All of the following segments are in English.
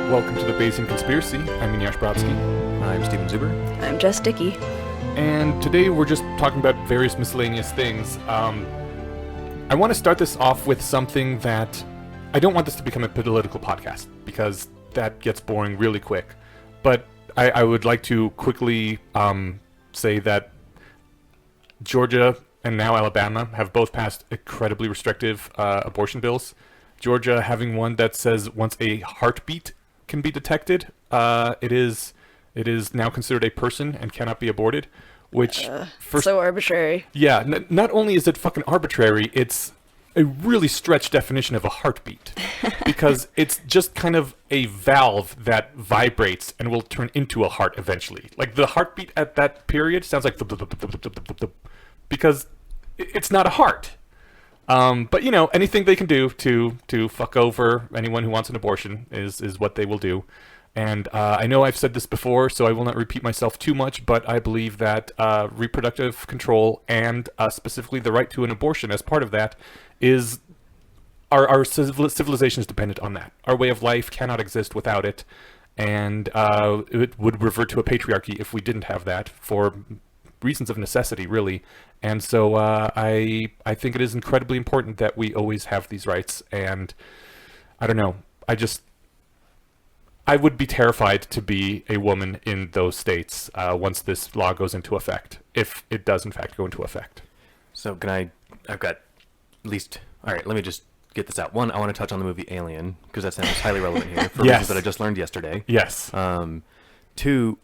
Welcome to the Bayesian Conspiracy. I'm Inyash Brodsky. I'm Steven Zuber. I'm Jess Dickey. And today we're just talking about various miscellaneous things. I want to start this off with something that I don't want this to become a political podcast because that gets boring really quick. But I would like to quickly say that Georgia and now Alabama have both passed incredibly restrictive abortion bills. Georgia having one that says once a heartbeat can be detected, it is now considered a person and cannot be aborted, which so arbitrary. Yeah, not only is it fucking arbitrary, it's a really stretched definition of a heartbeat because it's just kind of a valve that vibrates and will turn into a heart eventually. Like the heartbeat at that period sounds like because it's not a heart. But you know, anything they can do to fuck over anyone who wants an abortion is what they will do. And I know I've said this before, so I will not repeat myself too much, but I believe that reproductive control and specifically the right to an abortion as part of that is our civilization is dependent on that. Our way of life cannot exist without it, and it would revert to a patriarchy if we didn't have that for reasons of necessity, really. And so I think it is incredibly important that we always have these rights. And I don't know, I would be terrified to be a woman in those states once this law goes into effect, if it does in fact go into effect. So I've got at least, all right, let me just get this out. One, I want to touch on the movie Alien, because that sounds highly relevant here for reasons that I just learned yesterday. Yes. Two,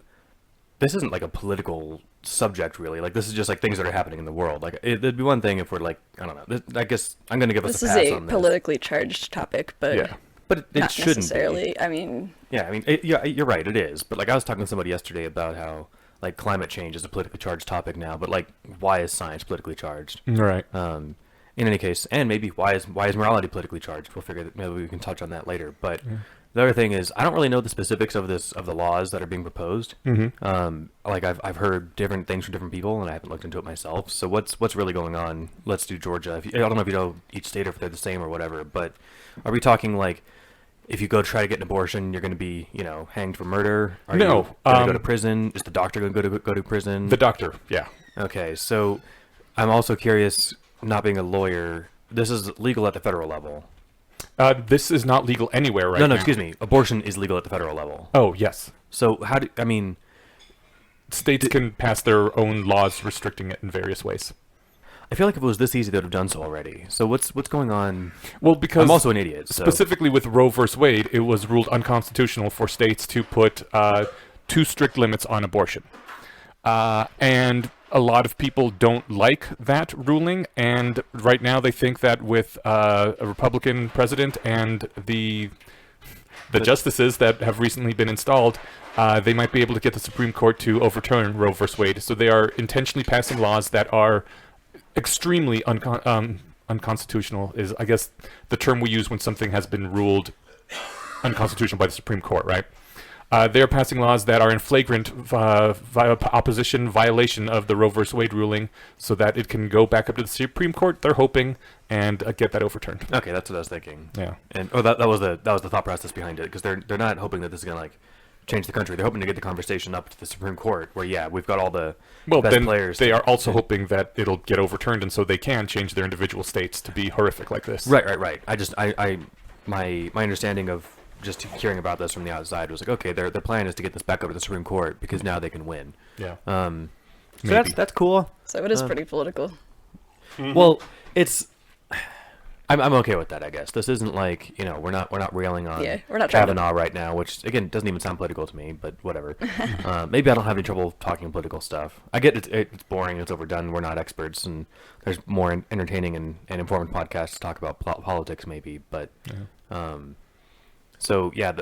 this isn't like a political subject really, like this is just like things that are happening in the world. Like it'd be one thing if we're like, I don't know, I guess I'm gonna give us a pass on this. This is a politically charged topic, but yeah, but it shouldn't necessarily be. I mean yeah, you're right, it is. But like I was talking to somebody yesterday about how like climate change is a politically charged topic now, but like why is science politically charged? Right. In any case, and maybe why is morality politically charged? We'll figure that, maybe we can touch on that later. But the other thing is, I don't really know the specifics of the laws that are being proposed. Like I've heard different things from different people, and I haven't looked into it myself. So what's really going on? Let's do Georgia. I don't know if you know each state or if they're the same or whatever. But are we talking like if you go try to get an abortion, you're going to be hanged for murder? Are No. you going to go to prison? Is the doctor going to go to prison? The doctor. Yeah. Okay. So I'm also curious. Not being a lawyer, this is legal at the federal level. This is not legal anywhere right now. No, excuse me. Abortion is legal at the federal level. Oh, yes. So States can pass their own laws restricting it in various ways. I feel like if it was this easy, they would have done so already. So what's going on? Well, because I'm also an idiot. So. Specifically with Roe versus Wade, it was ruled unconstitutional for states to put too strict limits on abortion. And a lot of people don't like that ruling, and right now they think that with a Republican president and the justices that have recently been installed, they might be able to get the Supreme Court to overturn Roe versus Wade. So they are intentionally passing laws that are extremely unconstitutional, is I guess the term we use when something has been ruled unconstitutional by the Supreme Court, right? They're passing laws that are in flagrant opposition violation of the Roe v. Wade ruling so that it can go back up to the Supreme Court, they're hoping, and get that overturned. Okay, that's what I was thinking. Yeah. And that was the thought process behind it, because they're not hoping that this is going to like change the country. They're hoping to get the conversation up to the Supreme Court where, yeah, we've got all the best players. They are also hoping that it'll get overturned, and so they can change their individual states to be horrific like this. Right. My understanding of just hearing about this from the outside was like, okay, their plan is to get this back up to the Supreme Court because now they can win. Yeah. So that's cool. So it is pretty political. Well, I'm okay with that, I guess. This isn't like, we're not railing on we're not trying Kavanaugh right now, which again doesn't even sound political to me, but whatever. Maybe I don't have any trouble talking political stuff. I get it's boring, it's overdone. We're not experts, and there's more entertaining and informative podcasts to talk about politics, maybe. But so yeah,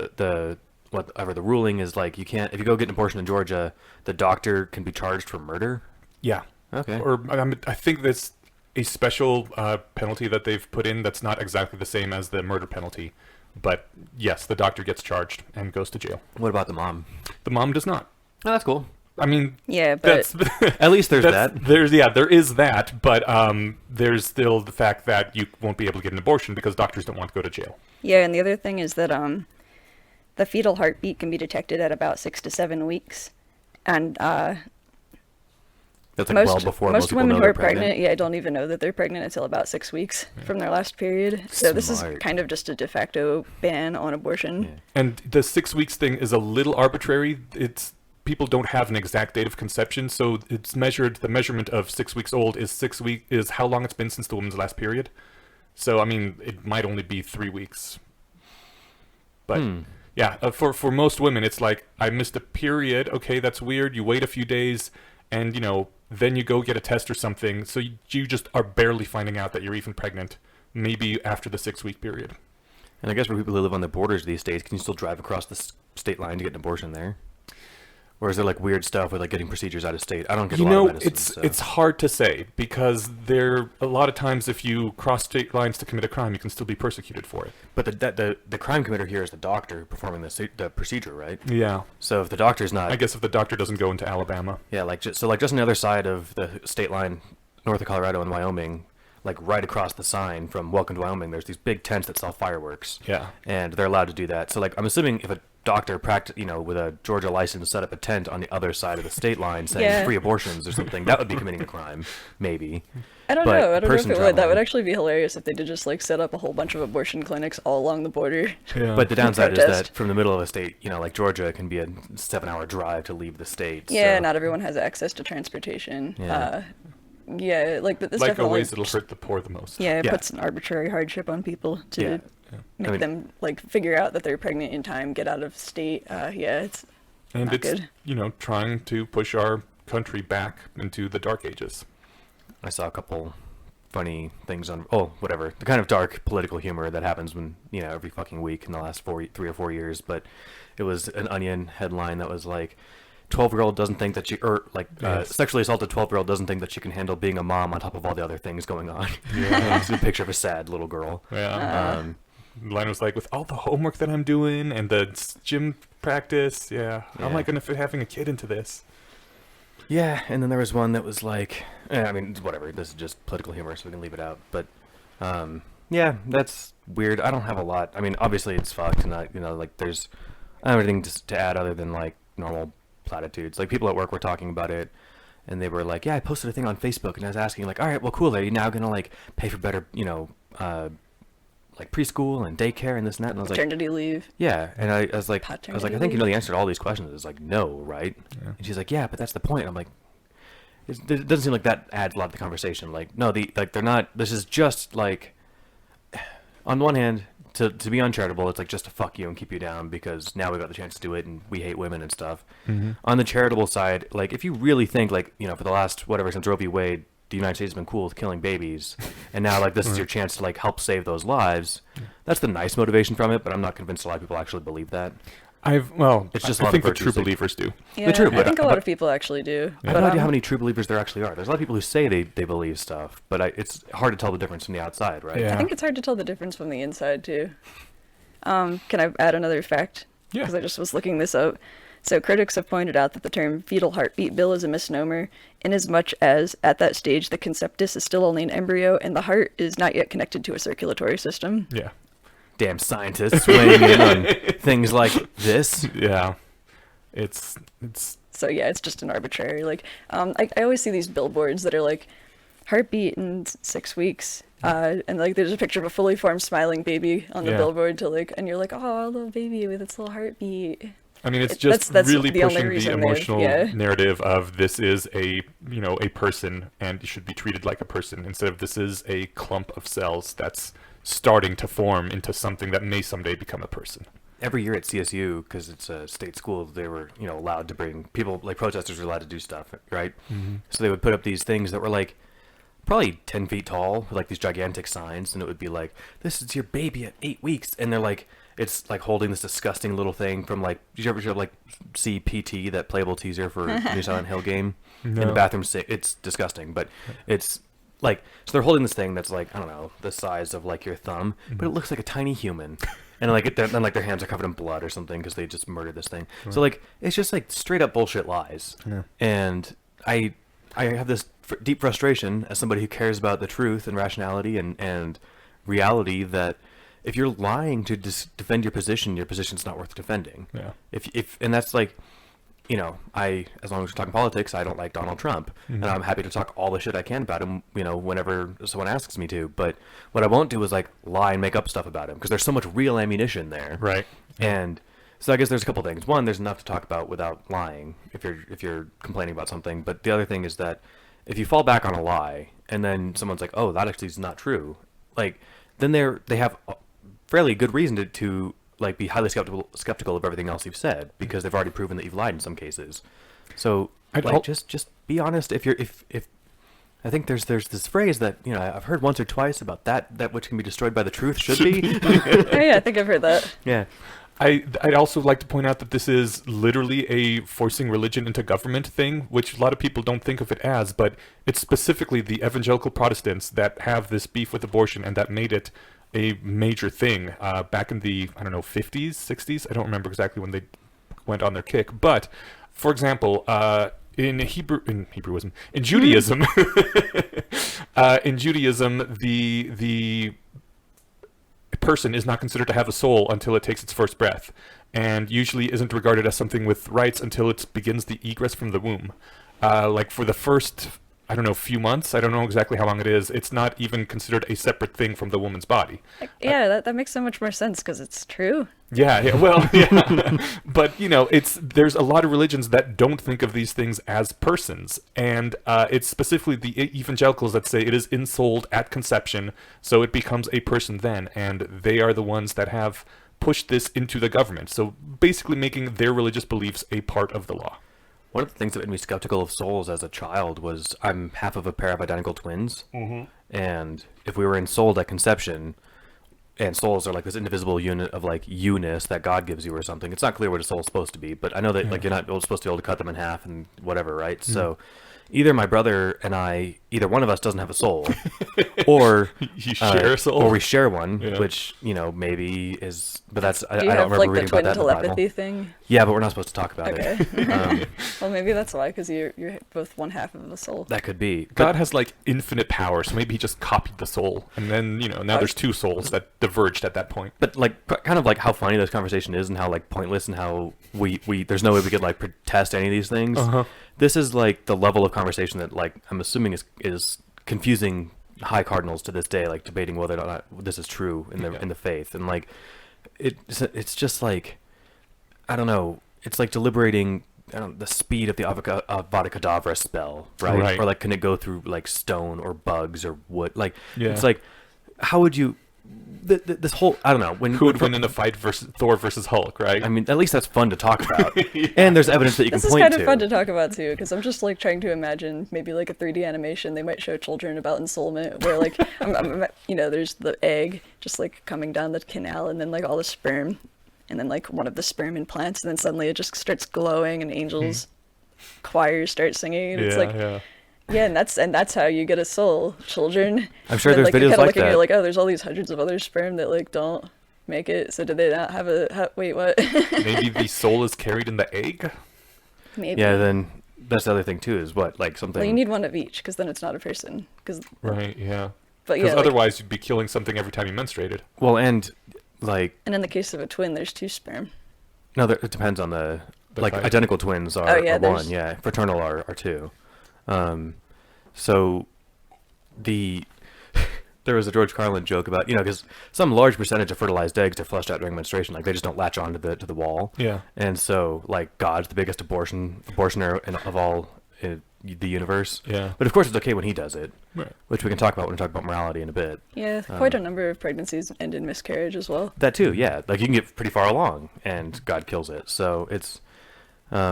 whatever the ruling is, like, you can't, if you go get an abortion in Georgia, the doctor can be charged for murder. Yeah. Okay. Or I think that's a special penalty that they've put in that's not exactly the same as the murder penalty. But yes, the doctor gets charged and goes to jail. What about the mom? The mom does not. Oh, that's cool. I mean, yeah, but at least there's that. There is that, but there's still the fact that you won't be able to get an abortion because doctors don't want to go to jail. Yeah, and the other thing is that the fetal heartbeat can be detected at about 6 to 7 weeks, and That's like well before most people women know who they're are pregnant, don't even know that they're pregnant until about 6 weeks from their last period. So this is Smart. kind of just a de facto ban on abortion. Yeah. And the 6 weeks thing is a little arbitrary. It's people don't have an exact date of conception, so it's measured. The measurement of 6 weeks old is is how long it's been since the woman's last period. So I mean, it might only be 3 weeks. But yeah, for most women, it's like, I missed a period. Okay, that's weird. You wait a few days, and then you go get a test or something. So you just are barely finding out that you're even pregnant, maybe after the 6 week period. And I guess for people who live on the borders of these states, can you still drive across the state line to get an abortion there? Or is there like weird stuff with like getting procedures out of state? I don't get a lot of medicine. It's hard to say, because a lot of times if you cross state lines to commit a crime, you can still be persecuted for it. But the crime committer here is the doctor performing the procedure, right? Yeah. So if the doctor's not, I guess if the doctor doesn't go into Alabama. yeah, just on the other side of the state line, north of Colorado and Wyoming, like right across the sign from Welcome to Wyoming, there's these big tents that sell fireworks. Yeah. And they're allowed to do that. So like I'm assuming if a doctor with a Georgia license set up a tent on the other side of the state line saying free abortions or something, that would be committing a crime, maybe. I don't But know. I don't know if person it would. That traveling- would actually be hilarious if they did just like set up a whole bunch of abortion clinics all along the border. Yeah. But the downside is that Protest. from the middle of a state, like Georgia, it can be a 7-hour drive to leave the state. Yeah, so. not everyone has access to transportation. Yeah. Like this like definitely. always, it'll hurt the poor the most. Yeah, it Yeah. puts an arbitrary hardship on people to Yeah. make I mean- them like figure out that they're pregnant in time, get out of state. It's And not it's good. trying to push our country back into the dark ages. I saw a couple funny things on whatever, the kind of dark political humor that happens when every fucking week in the last 3 or 4 years. But it was an Onion headline that was like, 12-year-old doesn't think that sexually assaulted 12-year-old doesn't think that she can handle being a mom on top of all the other things going on. Yeah. It's a picture of a sad little girl. Yeah. The line was like, with all the homework that I'm doing and the gym practice, how am I Yeah. going to fit having a kid into this? Yeah, and then there was one that was like, I mean, whatever. This is just political humor, so we can leave it out. But yeah, that's weird. I don't have a lot. I mean, obviously it's fucked, and like I don't have anything to add other than like normal platitudes. Like people at work were talking about it, and they were like, "Yeah, I posted a thing on Facebook, and I was asking like, all right, well, cool. Are you now gonna like pay for better, like preschool and daycare and this and that?" And I was like, Maternity leave. "Yeah," and I was like, I Paternity think you leave. know the answer to all these questions is like no, right? Yeah. And she's like, "Yeah, but that's the point." I'm like, it doesn't seem like that adds a lot to the conversation. Like, no, they're not. This is just like, on one hand, to be uncharitable, it's like just to fuck you and keep you down because now we got the chance to do it and we hate women and stuff. Mm-hmm. On the charitable side, like if you really think like for the last whatever since Roe v. Wade, the United States has been cool with killing babies, and now like this is your chance to like help save those lives. That's the nice motivation from it, but I'm not convinced a lot of people actually believe that. It's just a I lot think of the true virtues, like- believers do. Yeah, true, I but- think a lot of people actually do. I have no idea how many true believers there actually are. There's a lot of people who say they believe stuff, but it's hard to tell the difference from the outside, right? Yeah. I think it's hard to tell the difference from the inside too. Can I add another fact? Yeah. Because I just was looking this up. So critics have pointed out that the term fetal heartbeat bill is a misnomer, inasmuch as at that stage the conceptus is still only an embryo and the heart is not yet connected to a circulatory system. Yeah. Damn scientists weighing in on things like this. Yeah. It's So yeah, it's just an arbitrary I always see these billboards that are like heartbeat in 6 weeks. And like there's a picture of a fully formed smiling baby on the Yeah. billboard and you're like, oh, a little baby with its little heartbeat. I mean, it's It- just that's really the only pushing the reason emotional they've- narrative of this is a person and you should be treated like a person instead of this is a clump of cells that's starting to form into something that may someday become a person. Every year at CSU, because it's a state school, they were allowed to bring people, like protesters were allowed to do stuff, right? Mm-hmm. So they would put up these things that were like probably 10 feet tall, with like these gigantic signs, and it would be like, "This is your baby at 8 weeks," and they're like, it's like holding this disgusting little thing from like, did you ever like see PT, that playable teaser for New Silent Hill game in the No. bathroom? It's disgusting, but it's like, so they're holding this thing that's like, I don't know, the size of like your thumb, but it looks like a tiny human. And like then like their hands are covered in blood or something because they just murdered this thing. So like it's just like straight up bullshit lies. Yeah. And I have this deep frustration as somebody who cares about the truth and rationality and reality that if you're lying to defend your position's not worth defending. Yeah. If and that's like, you know, as long as we're talking politics, I don't like Donald Trump, and I'm happy to talk all the shit I can about him, you know, whenever someone asks me to. But what I won't do is like lie and make up stuff about him, because there's so much real ammunition there. Right. And so I guess there's a couple things. One, there's enough to talk about without lying if you're complaining about something. But the other thing is that if you fall back on a lie and then someone's like, "Oh, that actually is not true," like then they have a fairly good reason to like be highly skeptical of everything else you've said, because they've already proven that you've lied in some cases. So just be honest. If I think there's this phrase that, you know, I've heard once or twice about that which can be destroyed by the truth should be. Oh, yeah, I think I've heard that. Yeah. I'd also like to point out that this is literally a forcing religion into government thing, which a lot of people don't think of it as, but it's specifically the evangelical Protestants that have this beef with abortion and that made it a major thing back in the, I don't know, 50s, 60s? I don't remember exactly when they went on their kick. But, for example, in Judaism, in Judaism, the person is not considered to have a soul until it takes its first breath, and usually isn't regarded as something with rights until it begins the egress from the womb. Like for the first, I don't know, few months, I don't know exactly how long it is, it's not even considered a separate thing from the woman's body. Yeah, that makes so much more sense because it's true. Yeah, well, yeah. But, you know, there's a lot of religions that don't think of these things as persons, and it's specifically the evangelicals that say it is ensouled at conception, so it becomes a person then, and they are the ones that have pushed this into the government, so basically making their religious beliefs a part of the law. One of the things that made me skeptical of souls as a child was I'm half of a pair of identical twins, and if we were ensouled at conception, and souls are like this indivisible unit of like you-ness that God gives you or something. It's not clear what a soul's supposed to be, but I know that like you're not supposed to be able to cut them in half and whatever, right? So either my brother and I, either one of us doesn't have a soul, or you share a soul, or we share one, Yeah. which, you know, maybe is, but that's I Do you don't have remember like the reading twin about that in the Bible. telepathy thing? Yeah, but we're not supposed to talk about Okay. it. Well, maybe that's why, because you're both one half of a soul. That could be. God has like infinite power, so maybe he just copied the soul, and then, you know, now there's two souls that diverged at that point. But like, kind of like how funny this conversation is, and how like pointless, and how we there's no way we could like test any of these things. This is like the level of conversation that like I'm assuming is confusing high cardinals to this day, like debating whether or not this is true in the faith, and like it's just like, I don't know, it's like deliberating, I don't know, the speed of the Avada Kedavra spell, right? Or like, can it go through like stone or bugs or wood? Like, it's like, how would you? This whole, I don't know, Who would win in a fight versus Thor versus Hulk, right? I mean, at least that's fun to talk about, and there's evidence that you can This is point kind to. of fun to talk about too, because I'm just like trying to imagine maybe like a 3D animation they might show children about ensoulment, where like you know, there's the egg just like coming down the canal, and then like all the sperm, and then like one of the sperm implants, and then suddenly it just starts glowing, and angels choirs start singing, and it's like. Yeah, and that's how you get a soul, children. I'm sure and there's then, videos you're like looking, that. You're like, oh, there's all these hundreds of other sperm that like don't make it. So did they not have wait, what? Maybe the soul is carried in the egg? Maybe. Yeah, then that's the other thing too, is what, like something. Well, you need one of each, because then it's not a person. Right, yeah. But Because yeah, like, otherwise you'd be killing something every time you menstruated. Well, and like, and in the case of a twin, there's two sperm. no, it depends on the like type. identical twins are, Oh, yeah, are one, there's- yeah. Fraternal are two. So there was a George Carlin joke about, you know, because some large percentage of fertilized eggs are flushed out during menstruation, like they just don't latch on to the wall. Yeah. And so like God's the biggest abortioner of all the universe. Yeah. But of course it's okay when he does it, Right. which we can talk about when we talk about morality in a bit. Yeah, quite a number of pregnancies end in miscarriage as well. That too, yeah. Like you can get pretty far along and God kills it. So it's, I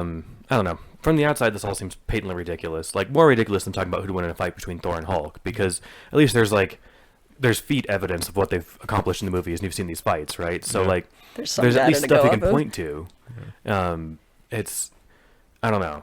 don't know. From the outside, this all seems patently ridiculous. Like more ridiculous than talking about who'd win in a fight between Thor and Hulk, because at least there's feat evidence of what they've accomplished in the movies, and you've seen these fights, right? So Yeah. like, There's some there's at data least to stuff go you can off of. point to. It's, I don't know.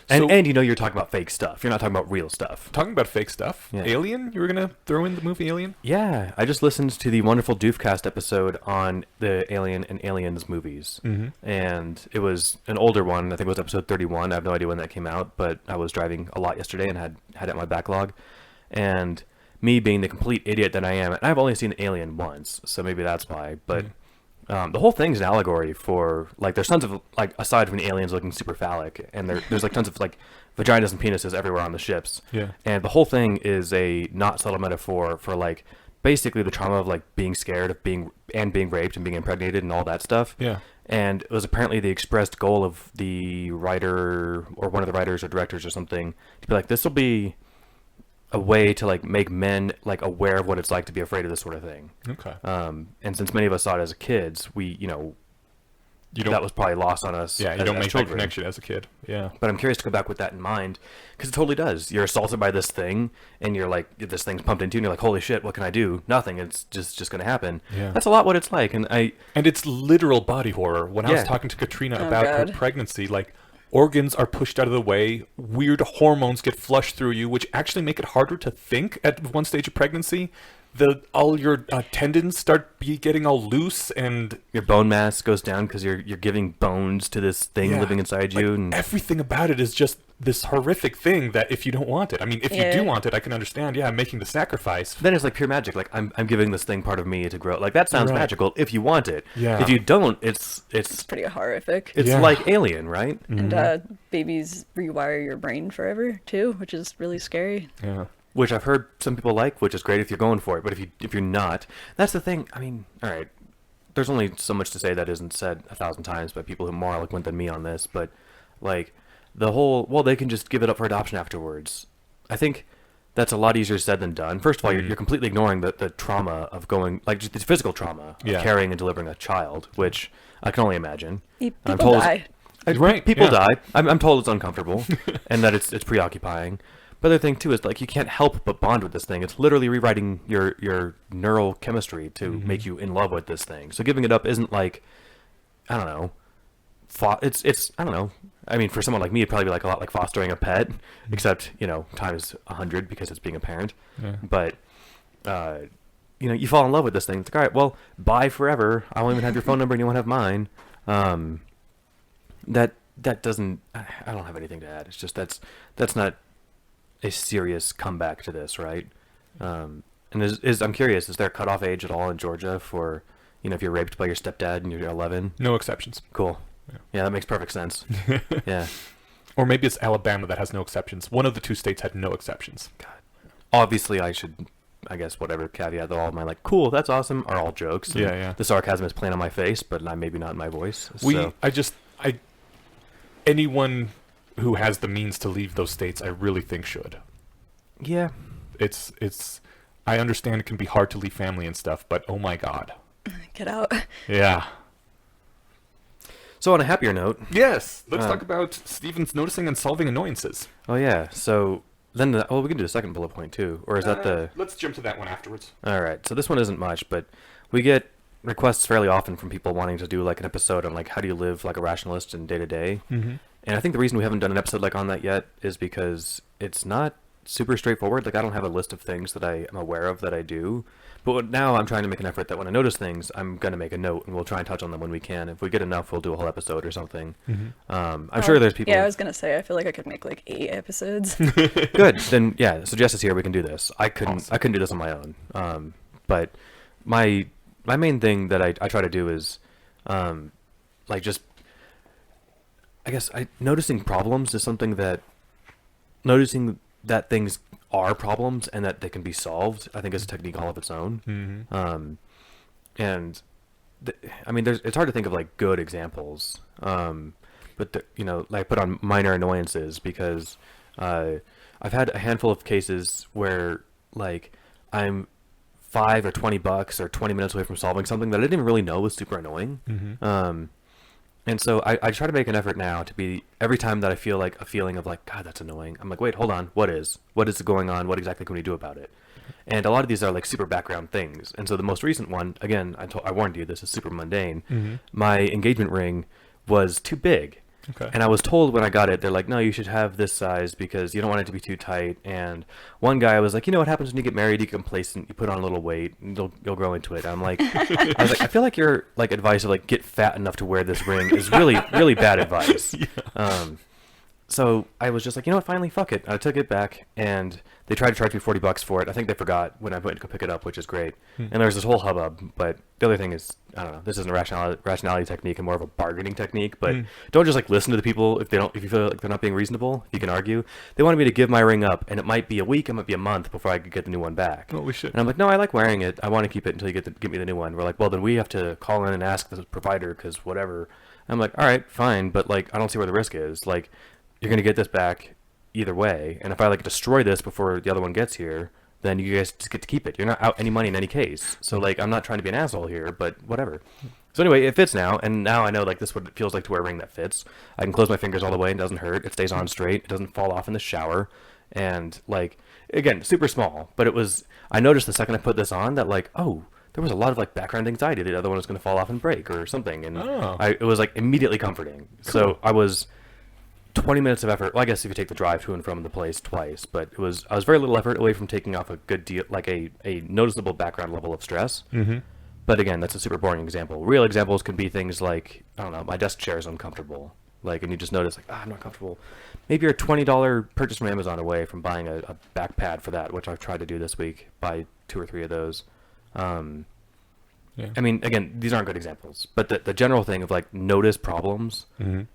And So- and you know you're talking about fake stuff. You're not talking about real stuff. Talking about fake stuff, Yeah. Alien? You were going to throw in the movie Alien? Yeah, I just listened to the wonderful Doofcast episode on the Alien and Aliens movies, and it was an older one. I think it was episode 31. I have no idea when that came out, but I was driving a lot yesterday and had it in my backlog. And me being the complete idiot that I am, and I've only seen Alien once, so maybe that's why. But the whole thing's an allegory for like there's tons of like aside from the aliens looking super phallic, and there's like tons of like vaginas and penises everywhere on the ships. Yeah. And the whole thing is a not subtle metaphor for like basically the trauma of like being scared of being raped and being impregnated and all that stuff. Yeah. And it was apparently the expressed goal of the writer or one of the writers or directors or something to be like, this will be a way to like make men like aware of what it's like to be afraid of this sort of thing. Okay. And since many of us saw it as kids, we, that was probably lost on us. Yeah, you don't make that connection as a kid. Yeah. But I'm curious to go back with that in mind, because it totally does. You're assaulted by this thing, and you're like, this thing's pumped into you, and you're like, holy shit, what can I do? Nothing. It's just going to happen. Yeah. That's a lot what it's like, and it's literal body horror. When I was talking to Katrina about her pregnancy, like, organs are pushed out of the way, weird hormones get flushed through you, which actually make it harder to think at one stage of pregnancy. All your tendons start getting all loose, and your bone mass goes down because you're giving bones to this thing living inside you. Like, and everything about it is just this horrific thing that if you don't want it, I mean, if you do want it, I can understand. Yeah, I'm making the sacrifice. Then it's like pure magic. Like I'm giving this thing part of me to grow. Like that sounds magical if you want it. Yeah. If you don't, it's pretty horrific. It's like Alien, right? And babies rewire your brain forever too, which is really scary. Yeah. Which I've heard some people like, which is great if you're going for it. But if you're not, that's the thing. I mean, all right, there's only so much to say that isn't said 1,000 times by people who are more eloquent than me on this. But like the whole, well, they can just give it up for adoption afterwards. I think that's a lot easier said than done. First of all, you're completely ignoring the trauma of going, like just the physical trauma of carrying and delivering a child, which I can only imagine. People die. People die. I'm told it's uncomfortable and that it's preoccupying. But the other thing too is like you can't help but bond with this thing. It's literally rewriting your neural chemistry to make you in love with this thing. So giving it up isn't like, I don't know, it's I don't know. I mean, for someone like me, it'd probably be like a lot like fostering a pet, except times 100 because it's being a parent. Yeah. But you fall in love with this thing. It's like, all right, well, bye forever. I won't even have your phone number, and you won't have mine. That doesn't. I don't have anything to add. It's just that's not a serious comeback to this, right? And I'm curious, is there a cutoff age at all in Georgia for, if you're raped by your stepdad and you're 11? No exceptions. Cool. Yeah, that makes perfect sense. Yeah. Or maybe it's Alabama that has no exceptions. One of the two states had no exceptions. God. Obviously, I guess whatever caveat that all of my like, cool, that's awesome, are all jokes. Yeah. The sarcasm is plain on my face, but maybe not in my voice. Anyone who has the means to leave those states, I really think should. Yeah. I understand it can be hard to leave family and stuff, but oh my God. Get out. Yeah. So on a happier note. Yes. Let's talk about Stephen's noticing and solving annoyances. Oh yeah. So then, we can do the second bullet point too, or is that the? Let's jump to that one afterwards. All right. So this one isn't much, but we get requests fairly often from people wanting to do like an episode on like how do you live like a rationalist in day to day. And I think the reason we haven't done an episode like on that yet is because it's not super straightforward. Like I don't have a list of things that I am aware of that I do. But now I'm trying to make an effort that when I notice things, I'm going to make a note and we'll try and touch on them when we can. If we get enough, we'll do a whole episode or something. I'm sure there's people... Yeah, I was going to say, I feel like I could make like 8 episodes. Good. Then, yeah, so Jess is here. We can do this. I couldn't do this on my own. But my main thing that I try to do is like just... I guess noticing problems is something that... Noticing that things are problems and that they can be solved, I think is a technique all of its own. And I mean, it's hard to think of like good examples, but like put on minor annoyances because I've had a handful of cases where like I'm $5 or $20 or 20 minutes away from solving something that I didn't even really know was super annoying. And so I try to make an effort now to be, every time that I feel like a feeling of like, God, that's annoying, I'm like, wait, hold on, what is going on? What exactly can we do about it? And a lot of these are like super background things. And so the most recent one, again, I warned you, this is super mundane. My engagement ring was too big. Okay. And I was told when I got it, they're like, no, you should have this size because you don't want it to be too tight. And one guy was like, what happens when you get married? You get complacent, you put on a little weight, and you'll grow into it. I'm like, I feel like your like advice of like get fat enough to wear this ring is really, really bad advice. so I was just like, you know what, finally, fuck it. I took it back, and they tried to charge me $40 for it. I think they forgot when I went to go pick it up, which is great. And there's this whole hubbub, but the other thing is, I don't know, this isn't a rationality technique and more of a bargaining technique, but don't just like listen to the people if you feel like they're not being reasonable, you can argue. They wanted me to give my ring up, and it might be a week, it might be a month before I could get the new one back. Well, we should. And I'm like, no, I like wearing it. I want to keep it until you get me the new one. We're like, well, then we have to call in and ask the provider, because whatever. I'm like, all right, fine, but like, I don't see where the risk is. Like, you're gonna get this back either way, and if I like destroy this before the other one gets here, then you guys just get to keep it. You're not out any money in any case. So like, I'm not trying to be an asshole here, but whatever. So anyway, it fits now, and now I know like this is what it feels like to wear a ring that fits. I can close my fingers all the way and it doesn't hurt. It stays on straight. It doesn't fall off in the shower, and like, again, super small. But I noticed the second I put this on that like, oh, there was a lot of like background anxiety. The other one was going to fall off and break or something, and it was like immediately comforting. Cool. So I was 20 minutes of effort. Well, I guess if you take the drive to and from the place twice, but I was very little effort away from taking off a good deal, like a noticeable background level of stress. Mm-hmm. But again, that's a super boring example. Real examples can be things like, I don't know, my desk chair is uncomfortable. Like, and you just notice, like, I'm not comfortable. Maybe you're a $20 purchase from Amazon away from buying a back pad for that, which I've tried to do this week, buy 2 or 3 of those. Yeah. I mean, again, these aren't good examples, but the general thing of like notice problems,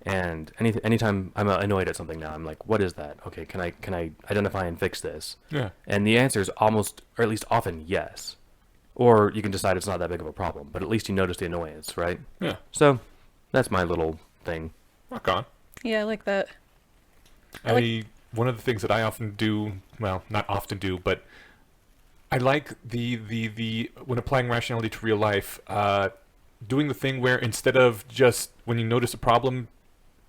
and anytime I'm annoyed at something now, I'm like, what is that? Okay, can I identify and fix this? Yeah. And the answer is almost, or at least often, yes. Or you can decide it's not that big of a problem, but at least you notice the annoyance, right? Yeah. So that's my little thing. Rock on. Yeah, I like that. One of the things that I often do, well, not often do, but I like the when applying rationality to real life, doing the thing where instead of just when you notice a problem,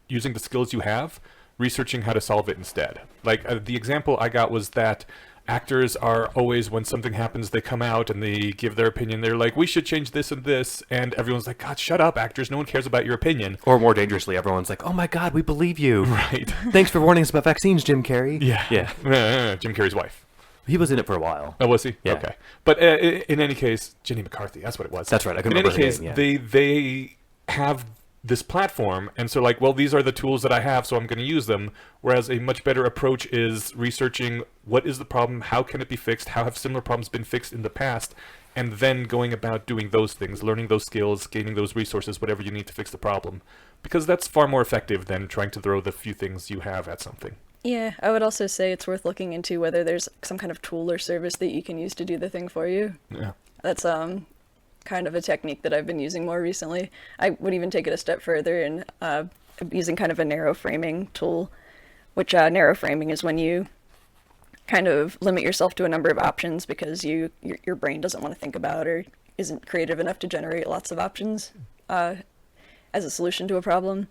using the skills you have, researching how to solve it instead. Like the example I got was that actors are always, when something happens, they come out and they give their opinion. They're like, we should change this and this, and everyone's like, God, shut up, actors. No one cares about your opinion. Or more dangerously, everyone's like, oh my God, we believe you. Right. Thanks for warning us about vaccines, Jim Carrey. Yeah. Jim Carrey's wife. He was in it for a while. Oh, was he? Yeah. Okay. But in any case, Jenny McCarthy, that's what it was. That's right. I couldn't remember her name. In any case, yeah. they have this platform, and so like, well, these are the tools that I have, so I'm going to use them. Whereas a much better approach is researching what is the problem, how can it be fixed, how have similar problems been fixed in the past, and then going about doing those things, learning those skills, gaining those resources, whatever you need to fix the problem. Because that's far more effective than trying to throw the few things you have at something. Yeah, I would also say it's worth looking into whether there's some kind of tool or service that you can use to do the thing for you. Yeah. That's kind of a technique that I've been using more recently. I would even take it a step further and using kind of a narrow framing tool, which narrow framing is when you kind of limit yourself to a number of options because your brain doesn't want to think about or isn't creative enough to generate lots of options as a solution to a problem.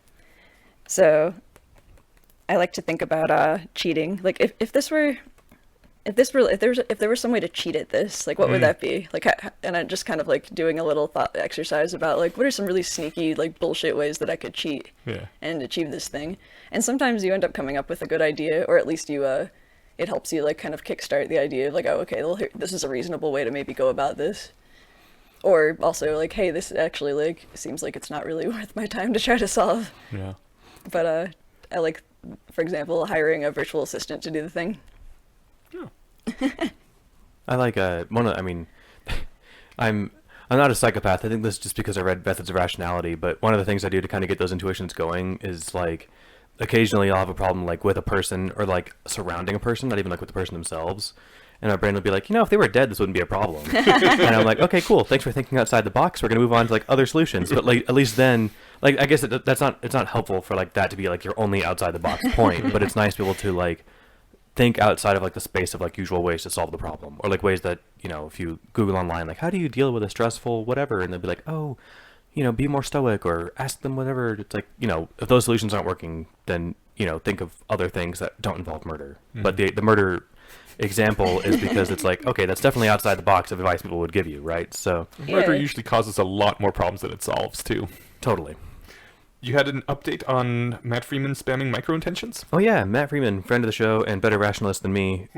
So I like to think about cheating. Like if there was some way to cheat at this, like what would that be? Like, and I'm just kind of like doing a little thought exercise about like what are some really sneaky like bullshit ways that I could cheat and achieve this thing. And sometimes you end up coming up with a good idea, or at least you it helps you like kind of kickstart the idea of like, oh, okay, well, this is a reasonable way to maybe go about this. Or also like, hey, this actually like seems like it's not really worth my time to try to solve. Yeah. But I like, for example, hiring a virtual assistant to do the thing. I like I'm not a psychopath. I think this is just because I read Methods of Rationality, but one of the things I do to kind of get those intuitions going is like occasionally I'll have a problem like with a person or like surrounding a person, not even like with the person themselves. And my brain will be like, if they were dead, this wouldn't be a problem. And I'm like, okay, cool. Thanks for thinking outside the box. We're going to move on to like other solutions. But like, at least then, like, I guess it's not helpful for like that to be like your only outside the box point, but it's nice to be able to like think outside of like the space of like usual ways to solve the problem, or like ways that, if you Google online, like how do you deal with a stressful whatever, and they'll be like, oh, be more stoic, or ask them whatever. It's like, if those solutions aren't working, then, think of other things that don't involve murder. But the murder example is because it's like, okay, that's definitely outside the box of advice people would give you, right? So murder usually causes a lot more problems than it solves too. Totally. You had an update on Matt Freeman spamming micro-intentions? Oh yeah, Matt Freeman, friend of the show and better rationalist than me.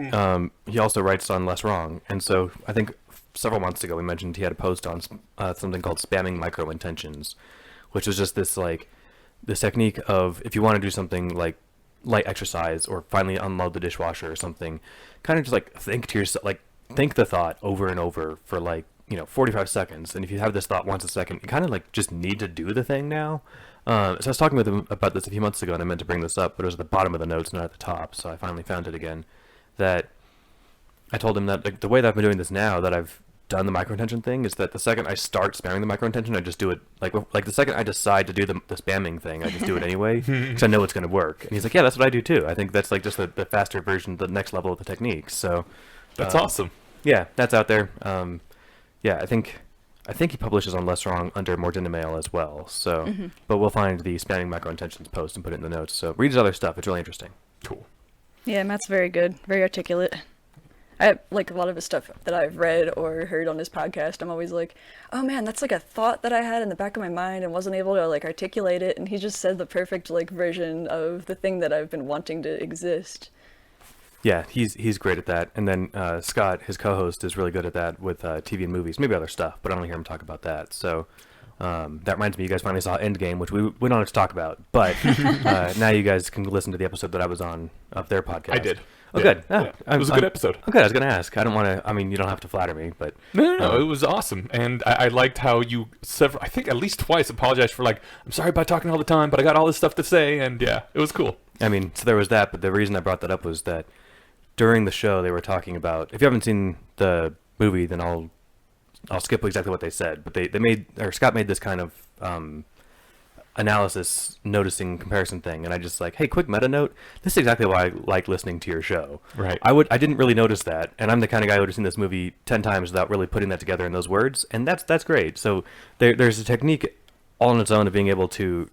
He also writes on Less Wrong, and so I think several months ago we mentioned he had a post on something called spamming micro-intentions, which was just this technique of, if you want to do something like light exercise or finally unload the dishwasher or something, kind of just like think to yourself, like think the thought over and over for like, 45 seconds. And if you have this thought once a second, you kind of like just need to do the thing now. So I was talking with him about this a few months ago, and I meant to bring this up, but it was at the bottom of the notes, not at the top. So I finally found it again. That I told him that like, the way that I've been doing this now, that I've done the micro-intention thing, is that the second I start spamming the micro-intention, I just do it. Like the second I decide to do the spamming thing, I just do it anyway, because I know it's going to work. And he's like, yeah, that's what I do too. I think that's like just the faster version, the next level of the technique. So That's awesome. yeah, that's out there. Yeah, I think he publishes on Less Wrong under Mordina Mail as well. So, but we'll find the spamming micro-intentions post and put it in the notes. So read his other stuff. It's really interesting. Cool. Yeah, Matt's very good, very articulate. I like a lot of his stuff that I've read or heard on his podcast. I'm always like, oh man, that's like a thought that I had in the back of my mind and wasn't able to like articulate it. And he just said the perfect like version of the thing that I've been wanting to exist. Yeah, he's great at that. And then Scott, his co-host, is really good at that with TV and movies, maybe other stuff, but I don't hear him talk about that. So that reminds me, you guys finally saw Endgame, which we don't have to talk about, but now you guys can listen to the episode that I was on of their podcast. I did. Oh, Yeah. good. Yeah. It was a good episode. Okay, I was going to ask. I don't want to, I mean, you don't have to flatter me, but... No, it was awesome. And I liked how you, I think at least twice, apologized for like, I'm sorry about talking all the time, but I got all this stuff to say, and yeah, it was cool. I mean, so there was that, but the reason I brought that up was that during the show they were talking about, if you haven't seen the movie, then I'll skip exactly what they said, but Scott made this kind of analysis, noticing comparison thing, and I just like, hey, quick meta note, this is exactly why I like listening to your show. Right. I didn't really notice that, and I'm the kind of guy who would have seen this movie 10 times without really putting that together in those words, and that's great. So there's a technique all on its own of being able to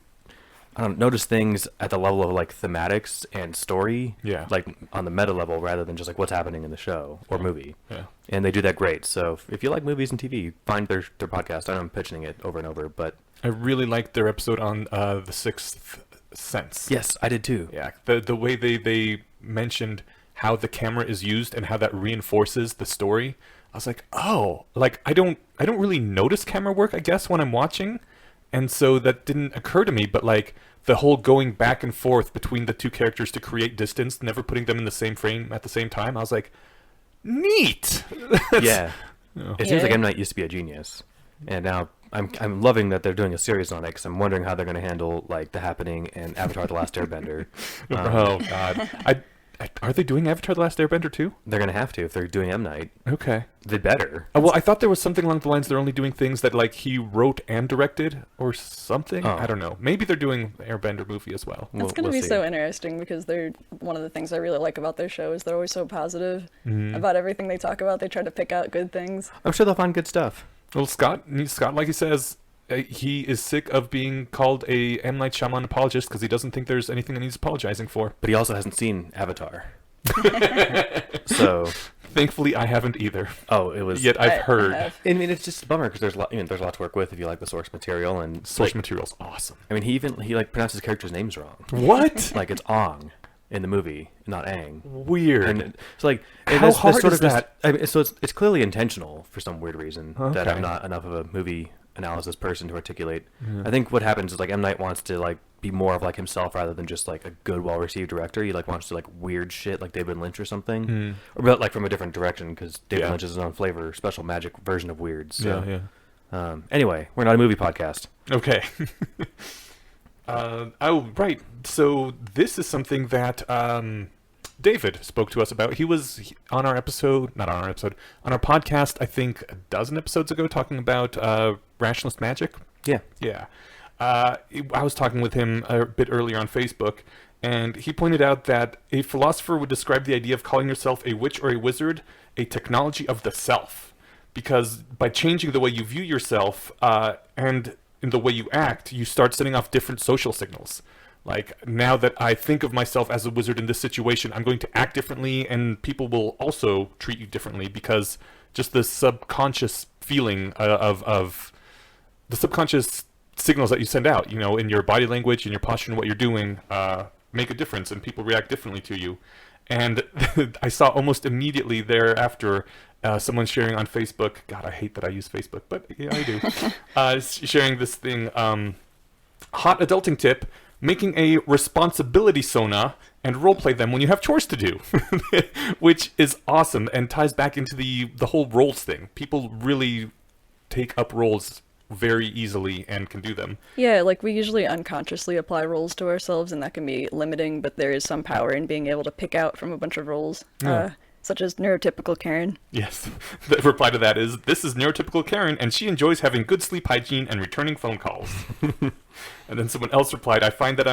notice things at the level of like thematics and story, Yeah. like on the meta level rather than just like what's happening in the show or movie. Yeah. And they do that great. So if you like movies and TV, find their podcast. I know I'm pitching it over and over, but I really liked their episode on The Sixth Sense. yes, I did too. Yeah, the way they mentioned how the camera is used and how that reinforces the story. I was like, oh, like I don't really notice camera work, I guess, when I'm watching, and so that didn't occur to me. But like the whole going back and forth between the two characters to create distance, never putting them in the same frame at the same time, I was like, neat. Yeah. Yeah. It seems like Yeah. M. Night used to be a genius, and now I'm loving that they're doing a series on it, because I'm wondering how they're going to handle like The Happening and Avatar: The Last Airbender. Oh God, are they doing Avatar: The Last Airbender too? They're going to have to if they're doing M. Night. Okay. They better. Well, I thought there was something along the lines they're only doing things that like he wrote and directed or something. Oh. I don't know. Maybe they're doing Airbender movie as well. That's going to be so interesting because they're one of the things I really like about their show is they're always so positive about everything they talk about. They try to pick out good things. I'm sure they'll find good stuff. Well, Scott, like he says, he is sick of being called a M. Night Shyamalan apologist because he doesn't think there's anything that he's apologizing for. But he also hasn't seen Avatar. So, Thankfully, I haven't either. oh, it was. Yet I've heard have. I mean, it's just a bummer because there's there's a lot to work with if you like the source material, and source like, material's awesome. I mean, he like pronounces characters' names wrong. What? Like it's Ong in the movie, not Aang. Weird. And it's like and How that's hard sort is of just- that? I mean, so it's clearly intentional for some weird reason that Okay. I'm not enough of a movie analysis person to articulate. I think what happens is like M. Night wants to like be more of like himself rather than just like a good, well-received director. He like wants to like weird shit like David Lynch or something, or but like from a different direction because David Yeah. Lynch is his own flavor, special magic version of weird. So, Yeah. Anyway, we're not a movie podcast. Okay. Oh, right. So this is something that David spoke to us about. He was on our episode, not on our episode, on our podcast, I think a dozen episodes ago, talking about rationalist magic. Yeah. Yeah. I was talking with him a bit earlier on Facebook, and he pointed out that a philosopher would describe the idea of calling yourself a witch or a wizard a technology of the self. Because by changing the way you view yourself and in the way you act, you start setting off different social signals. Like, now that I think of myself as a wizard in this situation, I'm going to act differently, and people will also treat you differently because just the subconscious feeling of the subconscious signals that you send out, in your body language and your posture and what you're doing, make a difference, and people react differently to you. And I saw almost immediately thereafter someone sharing on Facebook. God, I hate that I use Facebook, but yeah, I do. Sharing this thing, hot adulting tip: making a responsibility sona and roleplay them when you have chores to do, which is awesome and ties back into the whole roles thing. People really take up roles very easily and can do them. Yeah, like we usually unconsciously apply roles to ourselves, and that can be limiting, but there is some power in being able to pick out from a bunch of roles, such as neurotypical Karen. Yes. The reply to that is, this is neurotypical Karen, and she enjoys having good sleep hygiene and returning phone calls. And then someone else replied, I find that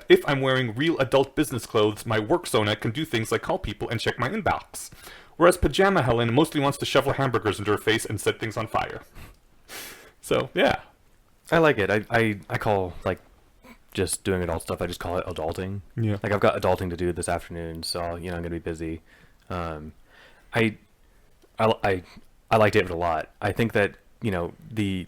if I'm wearing real adult business clothes, my work sona can do things like call people and check my inbox. Whereas Pajama Helen mostly wants to shovel hamburgers into her face and set things on fire. So, yeah. I like it. I call, like, just doing adult stuff, I just call it adulting. Yeah. Like, I've got adulting to do this afternoon, so, you know, I'm going to be busy. I like David a lot. I think that, you know, the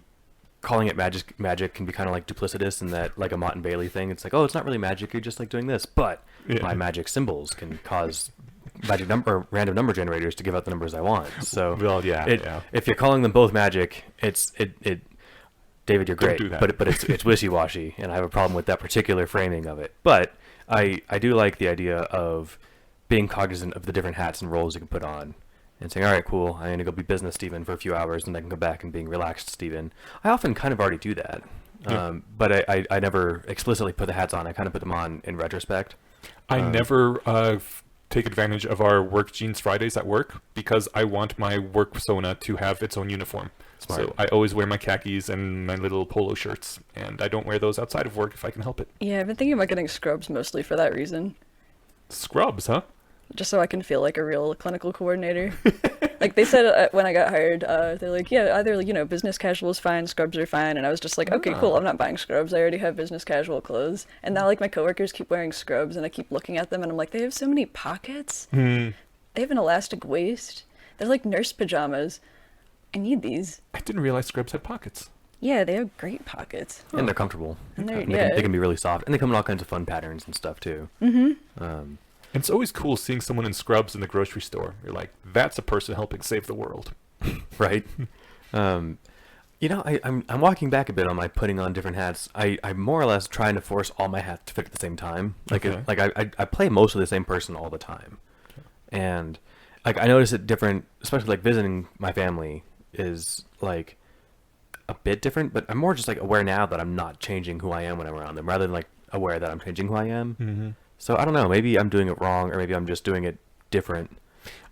calling it magic can be kind of like duplicitous in that, like a Mott and Bailey thing. It's like, oh, it's not really magic, you're just like doing this. But my magic symbols can cause magic number, random number generators to give out the numbers I want. So, well, if you're calling them both magic, David, you're great, but it's wishy-washy, and I have a problem with that particular framing of it. But I do like the idea of being cognizant of the different hats and roles you can put on, and saying, all right, cool, I'm going to go be business Steven for a few hours, and then I can go back and being relaxed Steven. I often kind of already do that, but I never explicitly put the hats on. I kind of put them on in retrospect. I never take advantage of our work jeans Fridays at work because I want my work persona to have its own uniform. Smart. So I always wear my khakis and my little polo shirts, and I don't wear those outside of work if I can help it. Yeah, I've been thinking about getting scrubs mostly for that reason. Scrubs, huh? Just so I can feel like a real clinical coordinator. Like they said when I got hired, they're like, yeah, either, you know, business casual is fine, scrubs are fine. And I was just like, okay, cool, I'm not buying scrubs. I already have business casual clothes. And now, like, my coworkers keep wearing scrubs, and I keep looking at them, and I'm like, they have so many pockets. They have an elastic waist. They're like nurse pajamas. I need these. I didn't realize scrubs had pockets. Yeah, they have great pockets. And they're comfortable. And They can be really soft. And they come in all kinds of fun patterns and stuff, too. And it's always cool seeing someone in scrubs in the grocery store. You're like, that's a person helping save the world. Right? You know, I'm walking back a bit on my putting on different hats. I'm more or less trying to force all my hats to fit at the same time. Like, I play mostly the same person all the time. And, like, I notice it different, especially, like, visiting my family is, like, a bit different, but I'm more just, like, aware now that I'm not changing who I am when I'm around them, rather than, like, aware that I'm changing who I am. So I don't know, maybe I'm doing it wrong, or maybe I'm just doing it different.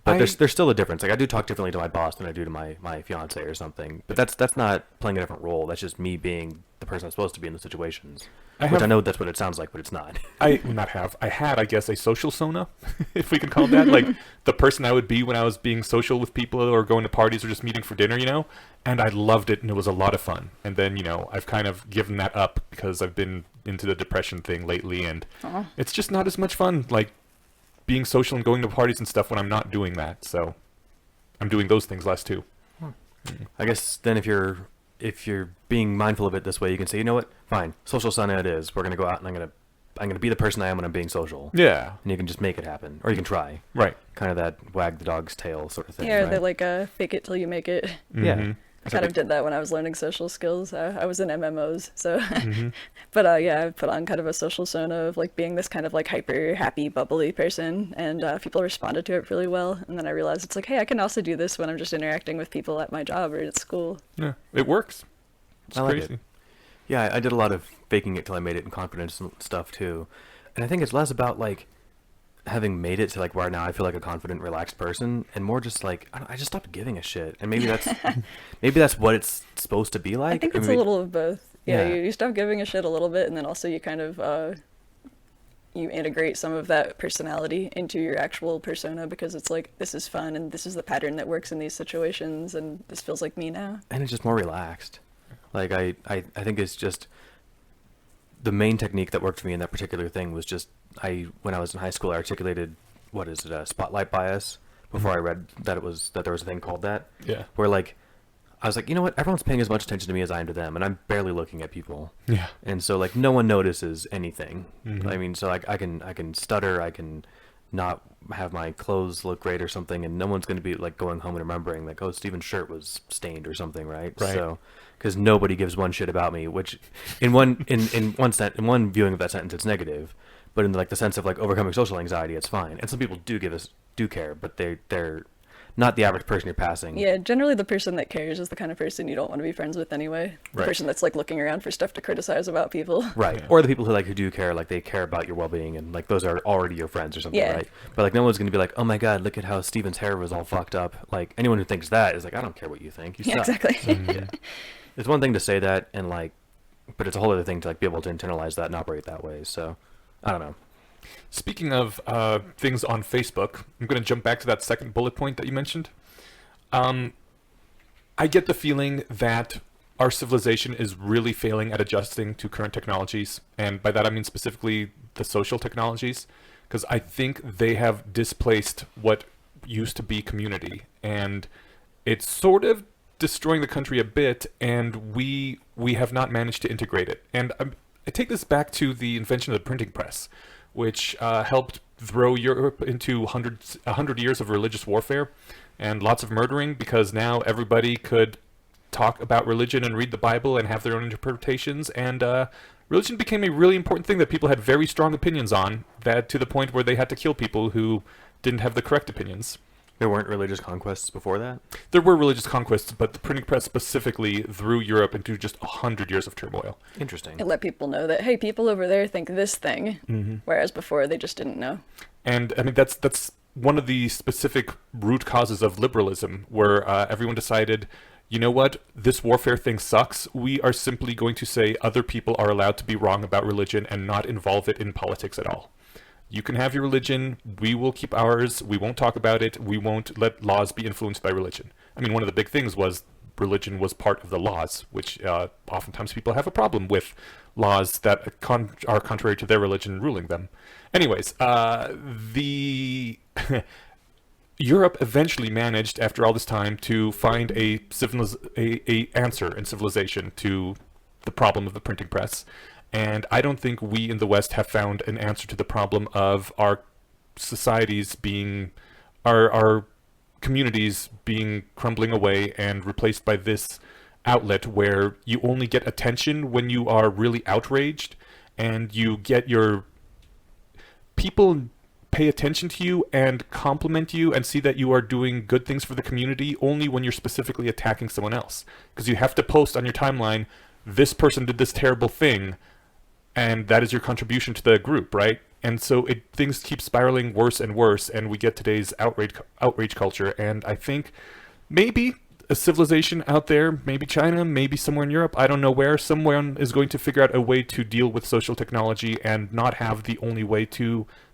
But there's still a difference. Like, I do talk differently to my boss than I do to my fiance or something. But that's not playing a different role. That's just me being the person I'm supposed to be in the situations. Which I know that's what it sounds like, but it's not. I had, I guess, a social sona, if we could call it that. Like, the person I would be when I was being social with people or going to parties or just meeting for dinner, you know? And I loved it, and it was a lot of fun. And then, you know, I've kind of given that up because I've been into the depression thing lately, and it's just not as much fun, like, being social and going to parties and stuff when I'm not doing that. So I'm doing those things less, too. I guess then if you're being mindful of it this way, you can say, you know what, fine, social sona it is. We're gonna go out, and I'm gonna be the person I am when I'm being social. Yeah. And you can just make it happen, or you can try. Right. Kind of that wag the dog's tail sort of thing. Yeah, right? they're like fake it till you make it. Yeah. I kind of did that when I was learning social skills. I was in MMOs, so. But yeah, I put on kind of a social sona of like being this kind of like hyper happy, bubbly person, and people responded to it really well. And then I realized it's like, hey, I can also do this when I'm just interacting with people at my job or at school. Yeah, it works. It's I like crazy. it. Yeah, I did a lot of faking it till I made it in confidence and stuff too. And I think it's less about like having made it to like where now I feel like a confident, relaxed person, and more just like I just stopped giving a shit. And maybe that's what it's supposed to be like. I think it's a little of both. Yeah, you stop giving a shit a little bit, and then also you kind of you integrate some of that personality into your actual persona, because it's like, this is fun and this is the pattern that works in these situations, and this feels like me now. And it's just more relaxed. Like I think it's just the main technique that worked for me in that particular thing was just when I was in high school, I articulated spotlight bias before I read that there was a thing called that. Yeah. Where like I was like, you know what? Everyone's paying as much attention to me as I am to them, and I'm barely looking at people. Yeah. And so like no one notices anything. I mean, so like I can stutter, I can not have my clothes look great or something, and no one's going to be like going home and remembering like, oh, Steven's shirt was stained or something, right? Right. So, because nobody gives one shit about me, which in one in one viewing of that sentence it's negative, but in like the sense of like overcoming social anxiety, it's fine. And some people do care, but they're not the average person you're passing. Yeah, generally the person that cares is the kind of person you don't want to be friends with anyway. The Right. person that's like looking around for stuff to criticize about people. Right. Yeah. Or the people who do care, like they care about your well-being, and like those are already your friends or something, Yeah. right? But like no one's gonna be like, oh my god, look at how Steven's hair was all fucked up. Like anyone who thinks that is like, I don't care what you think. You Yeah, suck. exactly. Yeah. It's one thing to say that and like, but it's a whole other thing to like be able to internalize that and operate that way. So, I don't know. Speaking of things on Facebook, I'm going to jump back to that second bullet point that you mentioned. I get the feeling that our civilization is really failing at adjusting to current technologies. And by that I mean specifically the social technologies, because I think they have displaced what used to be community. And it's sort of destroying the country a bit, and we have not managed to integrate it. And I take this back to the invention of the printing press, which helped throw Europe into 100 years of religious warfare and lots of murdering, because now everybody could talk about religion and read the Bible and have their own interpretations, and religion became a really important thing that people had very strong opinions on, that to the point where they had to kill people who didn't have the correct opinions. There weren't religious conquests before that? There were religious conquests, but the printing press specifically threw Europe into just 100 years of turmoil. Interesting. It let people know that, hey, people over there think this thing, whereas before they just didn't know. And I mean, that's one of the specific root causes of liberalism, where everyone decided, you know what, this warfare thing sucks. We are simply going to say other people are allowed to be wrong about religion and not involve it in politics at all. You can have your religion, we will keep ours, we won't talk about it, we won't let laws be influenced by religion. I mean, one of the big things was religion was part of the laws, which oftentimes people have a problem with laws that are contrary to their religion ruling them. Anyways, the Europe eventually managed, after all this time, to find a answer in civilization to the problem of the printing press. And I don't think we in the West have found an answer to the problem of our societies being, our communities being crumbling away and replaced by this outlet where you only get attention when you are really outraged, and you get your people pay attention to you and compliment you and see that you are doing good things for the community only when you're specifically attacking someone else. Because you have to post on your timeline, this person did this terrible thing, and that is your contribution to the group, right? And so things keep spiraling worse and worse, and we get today's outrage culture. And I think maybe a civilization out there, maybe China, maybe somewhere in Europe, I don't know where, someone is going to figure out a way to deal with social technology and not have the only way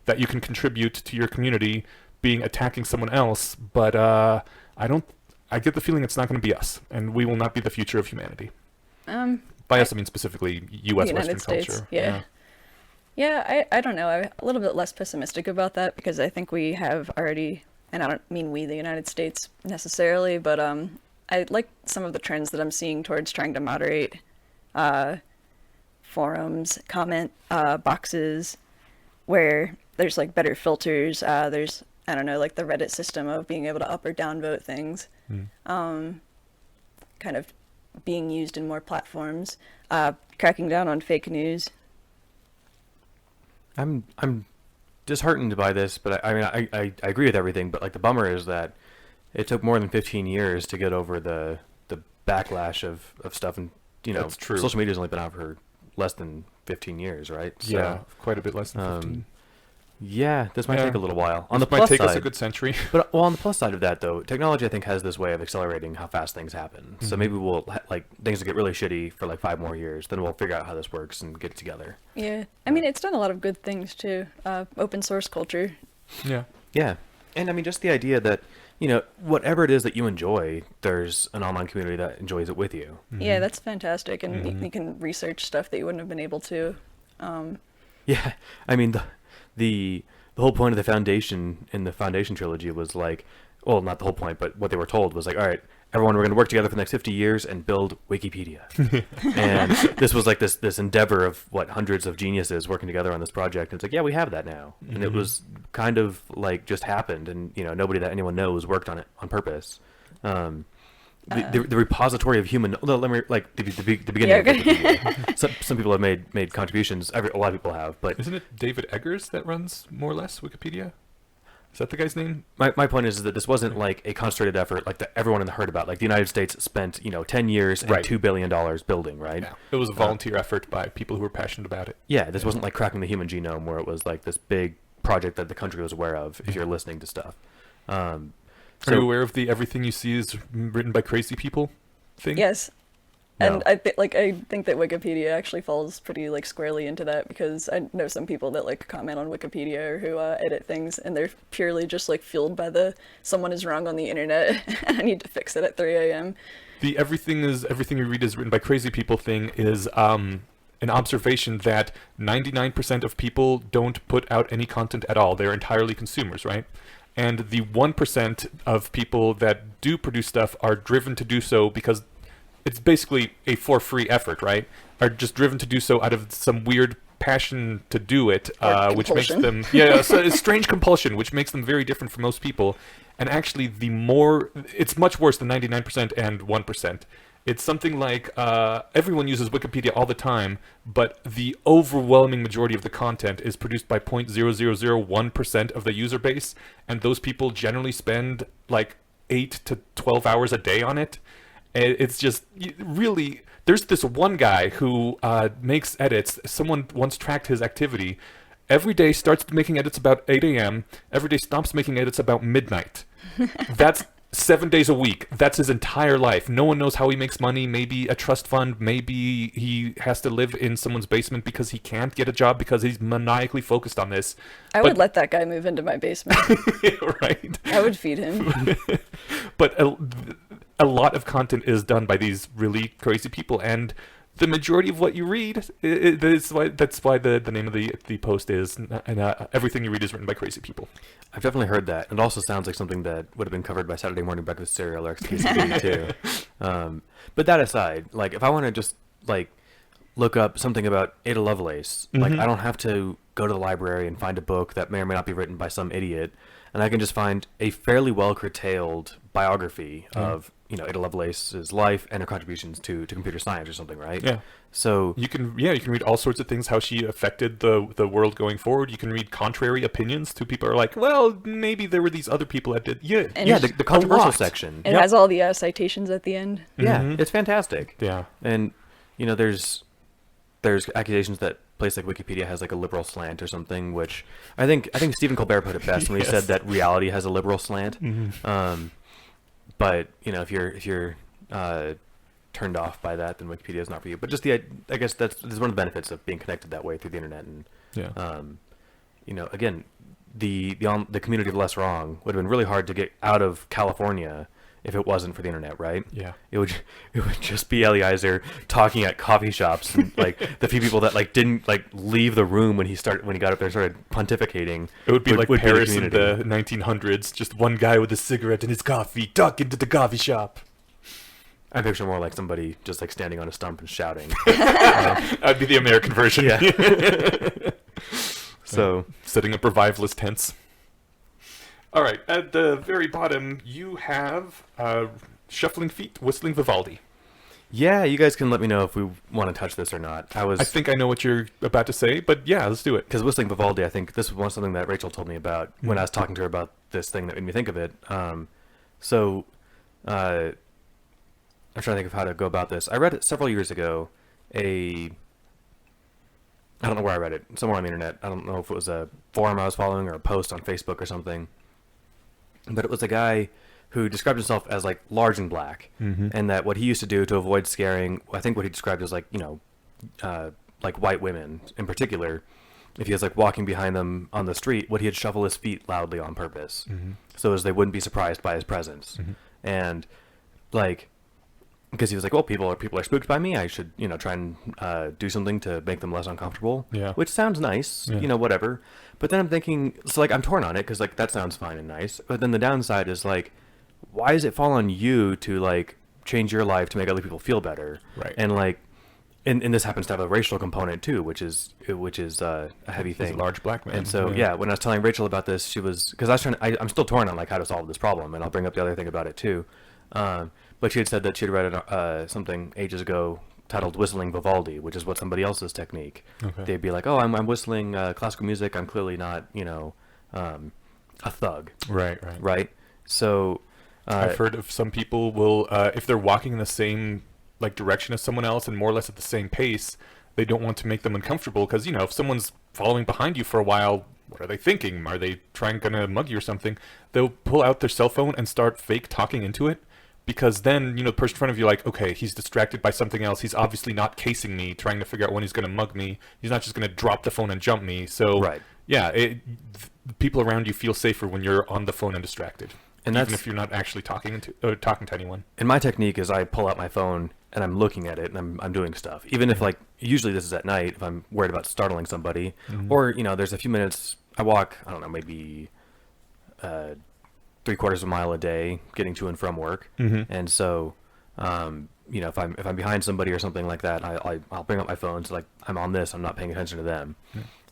that you can contribute to your community being attacking someone else. But I get the feeling it's not going to be us, and we will not be the future of humanity. By us, I mean specifically U.S. United Western States, culture. yeah. Yeah, I don't know. I'm a little bit less pessimistic about that, because I think we have already, and I don't mean we, the United States, necessarily, but I like some of the trends that I'm seeing towards trying to moderate forums, comment boxes, where there's like better filters. There's, I don't know, like the Reddit system of being able to up or down vote things. Kind of being used in more platforms, cracking down on fake news. I'm disheartened by this, but I mean, I agree with everything, but like the bummer is that it took more than 15 years to get over the backlash of stuff, and That's true. social media's only been out for less than 15 years, right? Yeah, quite a bit less than 15. Yeah, this might Yeah. take a little while. On the This might plus take us a side, good century. but well, on the plus side of that though, technology I think has this way of accelerating how fast things happen. So maybe we'll things will get really shitty for like 5 more years, then we'll figure out how this works and get it together. Yeah, I mean, it's done a lot of good things too. Open source culture. Yeah. Yeah, and I mean just the idea that whatever it is that you enjoy, there's an online community that enjoys it with you. Yeah, that's fantastic, and you can research stuff that you wouldn't have been able to. Yeah, I mean the whole point of the Foundation in the Foundation trilogy was like, well, not the whole point, but what they were told was like, all right, everyone, we're going to work together for the next 50 years and build Wikipedia. And this was like this endeavor of hundreds of geniuses working together on this project. And it's like, yeah, we have that now. And it was kind of like just happened. And, nobody that anyone knows worked on it on purpose. The repository of human, well, let me, like, the beginning Yeah, of Wikipedia. Some people have made contributions. A lot of people have, but Isn't it David Eggers that runs more or less Wikipedia? Is that the guy's name? my point is that this wasn't like a concentrated effort like that everyone heard about. Like the United States spent 10 years and Right. $2 billion building, right? Yeah. It was a volunteer effort by people who were passionate about it. Yeah, this wasn't like cracking the human genome where it was like this big project that the country was aware of. If you're listening to stuff, Are you aware of the everything you see is written by crazy people thing? Yes. No. And I think that Wikipedia actually falls pretty like squarely into that, because I know some people that like comment on Wikipedia or who edit things, and they're purely just like fueled by someone is wrong on the internet and I need to fix it at 3 a.m. The everything you read is written by crazy people thing is an observation that 99% of people don't put out any content at all. They're entirely consumers, right? And the 1% of people that do produce stuff are driven to do so because it's basically a for free effort, right? Are just driven to do so out of some weird passion to do it, Or which makes compulsion. them so a strange compulsion, which makes them very different from most people. And actually, it's much worse than 99% and 1%. It's something like everyone uses Wikipedia all the time, but the overwhelming majority of the content is produced by 0.0001% of the user base, and those people generally spend like 8 to 12 hours a day on it. It's just really, there's this one guy who makes edits. Someone once tracked his activity. Every day starts making edits about 8 a.m. Every day stops making edits about midnight. That's 7 days a week. That's his entire life. No one knows how he makes money. Maybe a trust fund. Maybe he has to live in someone's basement because he can't get a job because he's maniacally focused on this. I would let that guy move into my basement. Right? I would feed him. But a lot of content is done by these really crazy people, and the majority of what you read, that's why the name of the post is, and everything you read is written by crazy people. I've definitely heard that. It also sounds like something that would have been covered by Saturday Morning Breakfast Cereal or XKCD too. But that aside, like if I want to just like look up something about Ada Lovelace, like I don't have to go to the library and find a book that may or may not be written by some idiot, and I can just find a fairly well curtailed biography of Ada Lovelace's life and her contributions to computer science or something, right? Yeah. So You can read all sorts of things, how she affected the world going forward. You can read contrary opinions to people who are like, well, maybe there were these other people that did. Yeah, And yeah, it's the controversial lot. section. It Yep. has all the citations at the end. Yeah, Mhm. it's fantastic. Yeah. And there's accusations that place like Wikipedia has like a liberal slant or something, which I think Stephen Colbert put it best when he Yes. said that reality has a liberal slant. But if you're turned off by that, then Wikipedia is not for you. But just I guess that's one of the benefits of being connected that way through the internet. And Yeah. again, the community of Less Wrong would have been really hard to get out of California if it wasn't for the internet, right? Yeah. It would just be Eliezer talking at coffee shops, and like the few people that like didn't like leave the room when he got up there and started pontificating. It would be like the Paris in community. the 1900s, just one guy with a cigarette and his coffee, duck into the coffee shop. I picture more like somebody just like standing on a stump and shouting. That'd be the American version. Yeah. So Setting up revivalist tents. All right, at the very bottom, you have Shuffling Feet, Whistling Vivaldi. yeah, you guys can let me know if we want to touch this or not. I think I know what you're about to say, but yeah, let's do it. Because Whistling Vivaldi, I think this was something that Rachel told me about when I was talking to her about this thing that made me think of it. I'm trying to think of how to go about this. I read it several years ago. I don't know where I read it. Somewhere on the internet. I don't know if it was a forum I was following or a post on Facebook or something. But it was a guy who described himself as like large and black, and that what he used to do to avoid scaring, I think what he described as like like white women in particular, if he was like walking behind them on the street, would he'd shuffle his feet loudly on purpose, so as they wouldn't be surprised by his presence, and like. Because he was like, well, people are spooked by me. I should, try and do something to make them less uncomfortable. Yeah. Which sounds nice, Yeah. whatever. But then I'm thinking, so like I'm torn on it because like that sounds fine and nice. But then the downside is like, why does it fall on you to like change your life to make other people feel better? Right. And like, and this happens to have a racial component too, which is a heavy He's thing. a large black man. And so yeah, when I was telling Rachel about this, she was, because I was I'm still torn on like how to solve this problem, and I'll bring up the other thing about it too. But she had said that she had read something ages ago titled "Whistling Vivaldi," which is what somebody else's technique. Okay. They'd be like, "Oh, I'm whistling classical music. I'm clearly not, a thug." Right. Right. So I've heard of some people will, if they're walking in the same like direction as someone else and more or less at the same pace, they don't want to make them uncomfortable because, if someone's following behind you for a while, what are they thinking? Are they gonna mug you or something? They'll pull out their cell phone and start fake talking into it, because then, the person in front of you, like, okay, he's distracted by something else. He's obviously not casing me, trying to figure out when he's gonna mug me. He's not just gonna drop the phone and jump me. So Right. yeah, people around you feel safer when you're on the phone and distracted. And even that's, if you're not actually talking to anyone. and my technique is I pull out my phone and I'm looking at it and I'm doing stuff. Even if like, usually this is at night if I'm worried about startling somebody, or, there's a few minutes, I walk, I don't know, maybe 3/4 of a mile a day getting to and from work. And so, if I'm behind somebody or something like that, I'll bring up my phone. So like, I'm on this, I'm not paying attention to them.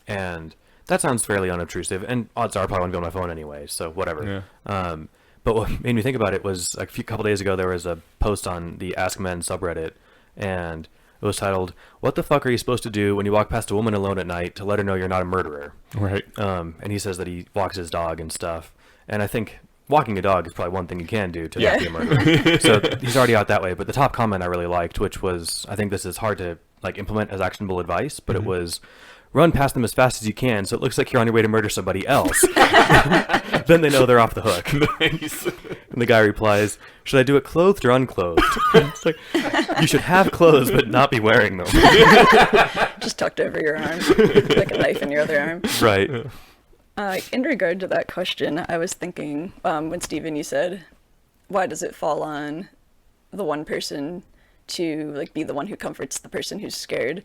And that sounds fairly unobtrusive, and odds are I probably won't be on my phone anyway, so whatever. Yeah. But what made me think about it was a couple days ago, there was a post on the Ask Men subreddit, and it was titled, "What the fuck are you supposed to do when you walk past a woman alone at night to let her know you're not a murderer?" Right. And he says that he walks his dog and stuff, and I think walking a dog is probably one thing you can do to not be a murderer. So he's already out that way. But the top comment I really liked, which was, I think this is hard to like implement as actionable advice, but it was, "Run past them as fast as you can so it looks like you're on your way to murder somebody else." Then they know they're off the hook. Nice. And the guy replies, "Should I do it clothed or unclothed?" It's like, you should have clothes but not be wearing them. Just tucked over your arm, like a knife in your other arm. Right. In regard to that question, I was thinking, when Stephen, you said, why does it fall on the one person to like be the one who comforts the person who's scared?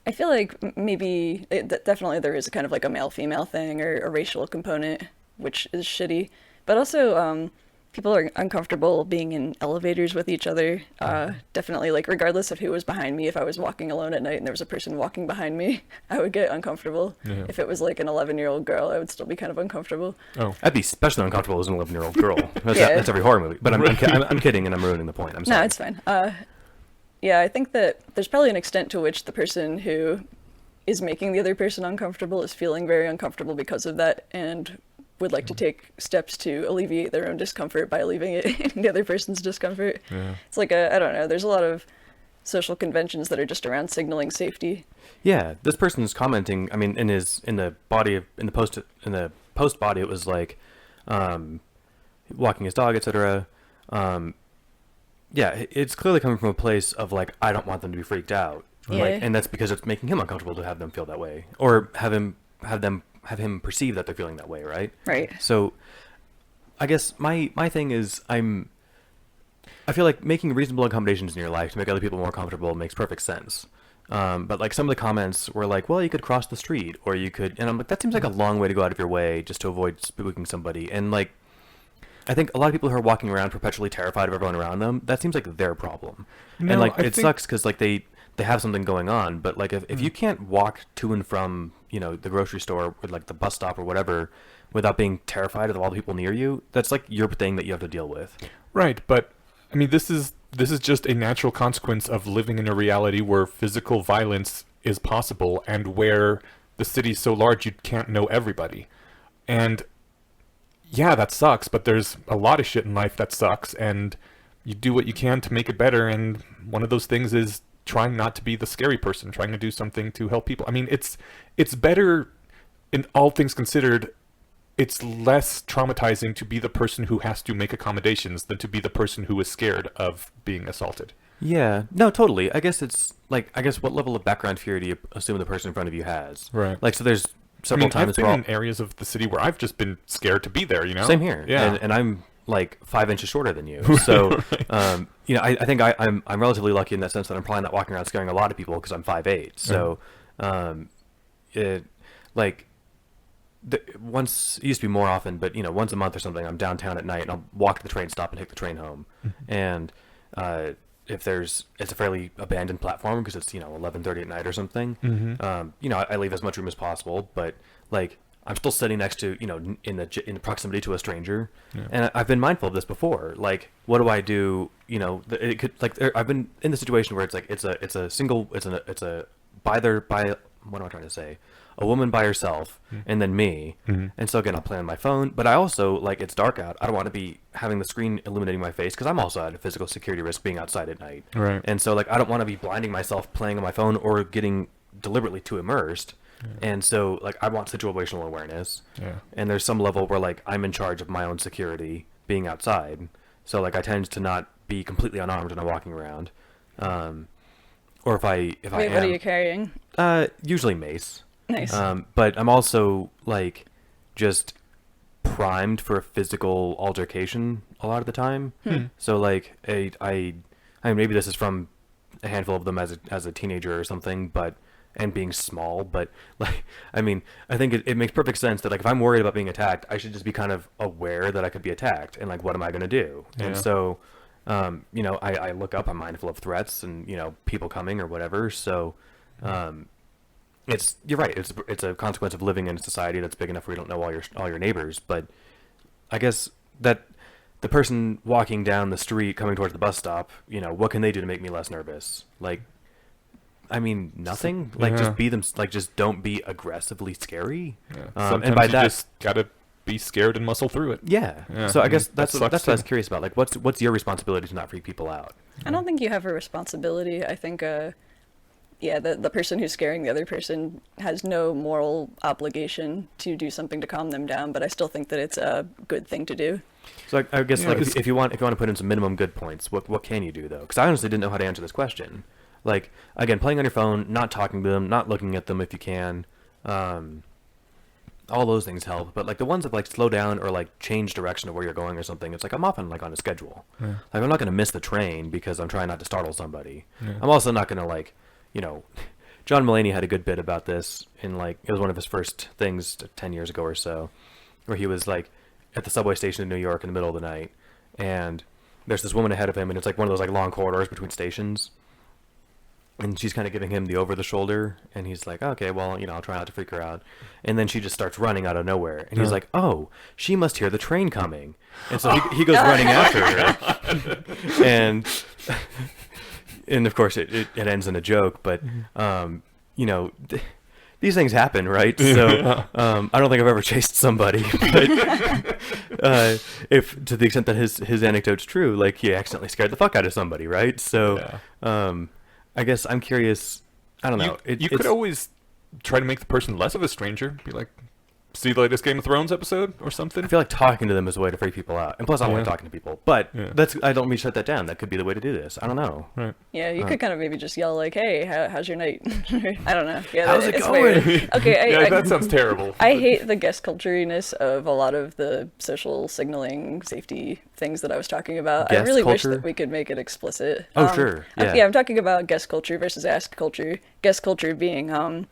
I feel like maybe definitely there is a kind of like a male-female thing or a racial component, which is shitty. But also, people are uncomfortable being in elevators with each other. Definitely, like, regardless of who was behind me, if I was walking alone at night and there was a person walking behind me, I would get uncomfortable. Yeah. If it was like an 11-year-old girl, I would still be kind of uncomfortable. Oh. I'd be especially uncomfortable as an 11-year-old girl. That's, Yeah. that's every horror movie. But I'm kidding, and I'm ruining the point. I'm sorry. No, it's fine. Yeah, I think that there's probably an extent to which the person who is making the other person uncomfortable is feeling very uncomfortable because of that and would like to take steps to alleviate their own discomfort by alleviating the other person's discomfort. Yeah. It's like I don't know, there's a lot of social conventions that are just around signaling safety. Yeah, this person's commenting. I mean, in the post body, it was like, walking his dog, etc. Yeah, it's clearly coming from a place of like, I don't want them to be freaked out, Yeah. like, and that's because it's making him uncomfortable to have them feel that way, or have him perceive that they're feeling that way, right? Right. So, I guess my thing is I feel like making reasonable accommodations in your life to make other people more comfortable makes perfect sense. But like some of the comments were like, well, you could cross the street, or you could, and I'm like, that seems like a long way to go out of your way just to avoid spooking somebody. And like, I think a lot of people who are walking around perpetually terrified of everyone around them, that seems like their problem. No, and like, I it think- sucks because like they have something going on, but like if you can't walk to and from, the grocery store or like the bus stop or whatever without being terrified of all the people near you, that's like your thing that you have to deal with. Right, but I mean, this is just a natural consequence of living in a reality where physical violence is possible and where the city's so large you can't know everybody. And yeah, that sucks, but there's a lot of shit in life that sucks, and you do what you can to make it better, and one of those things is trying not to be the scary person, trying to do something to help people. I mean, it's better, in all things considered, it's less traumatizing to be the person who has to make accommodations than to be the person who is scared of being assaulted. Yeah, no, totally. I guess it's like, what level of background fear do you assume the person in front of you has? Right. Like, so there's I several mean, times I've been where in areas of the city where I've just been scared to be there, Same here. Yeah. And I'm like 5 inches shorter than you. So, I think I'm relatively lucky in that sense that I'm probably not walking around scaring a lot of people because I'm 5'8". So, once, it used to be more often, but once a month or something, I'm downtown at night and I'll walk to the train stop and take the train home. And if it's a fairly abandoned platform because it's 11:30 at night or something. I leave as much room as possible, but like I'm still sitting next to in the proximity to a stranger, and I've been mindful of this before. Like, what do I do? It could I've been in the situation where it's like it's a what am I trying to say? A woman by herself, and then me. And so again, I'll play on my phone, but I also, like, it's dark out. I don't want to be having the screen illuminating my face because I'm also at a physical security risk being outside at night. Right. And so, like, I don't want to be blinding myself playing on my phone or getting deliberately too immersed. And so, like, I want situational awareness. And there's some level where, like, I'm in charge of my own security being outside. So, like, I tend to not be completely unarmed when I'm walking around. Or if I am, what are you carrying? Usually mace. Nice. But I'm also, like, just primed for a physical altercation a lot of the time. So, like, I mean, maybe this is from a handful of them as a teenager or something, and being small, but, like, I mean, I think it makes perfect sense that, like, if I'm worried about being attacked, I should just be kind of aware that I could be attacked, and, like, what am I going to do? And so, I look up, I'm mindful of threats and, people coming or whatever, so, you're right. It's a consequence of living in a society that's big enough where you don't know all your neighbors. But I guess that the person walking down the street coming towards the bus stop, what can they do to make me less nervous? Like, I mean, nothing. Like, just be them. Like, just don't be aggressively scary. Sometimes and by you that, just gotta be scared and muscle through it. Yeah. So I guess that's what I was too. curious about. Like, what's your responsibility to not freak people out? I don't think you have a responsibility. I think, the person who's scaring the other person has no moral obligation to do something to calm them down, but I still think that it's a good thing to do. So I guess if you want to put in some minimum good points, what can you do though? Because I honestly didn't know how to answer this question. Like, again, playing on your phone, not talking to them, not looking at them if you can, all those things help. But like the ones that like slow down or like change direction of where you're going or something, it's like I'm often like on a schedule. Like I'm not going to miss the train because I'm trying not to startle somebody. I'm also not going to like. John Mulaney had a good bit about this in like, it was one of his first things 10 years ago or so, where he was like at the subway station in New York in the middle of the night, and there's this woman ahead of him, and it's like one of those like long corridors between stations, and she's kind of giving him the over the shoulder, and he's like, okay, well, I'll try not to freak her out. And then she just starts running out of nowhere, and he's like, oh, she must hear the train coming. And so he goes running after her, and of course it ends in a joke, but these things happen, right? So I don't think I've ever chased somebody, but if to the extent that his anecdote's true, like he accidentally scared the fuck out of somebody, right? So I guess I'm curious. I don't know. You could always try to make the person less of a stranger. Be like, see the latest Game of Thrones episode or something? I feel like talking to them is a way to freak people out. And plus, I don't like talking to people. But I don't mean to shut that down. That could be the way to do this. I don't know. Right. Yeah, you could kind of maybe just yell like, hey, how's your night? I don't know. Yeah, how's it it's going? Weird. Okay, that sounds terrible. I hate the guest culturiness of a lot of the social signaling safety things that I was talking about. Guest I really culture? wish that we could make it explicit. Oh, sure. Yeah. I'm talking about guest culture versus ask culture. Guest culture being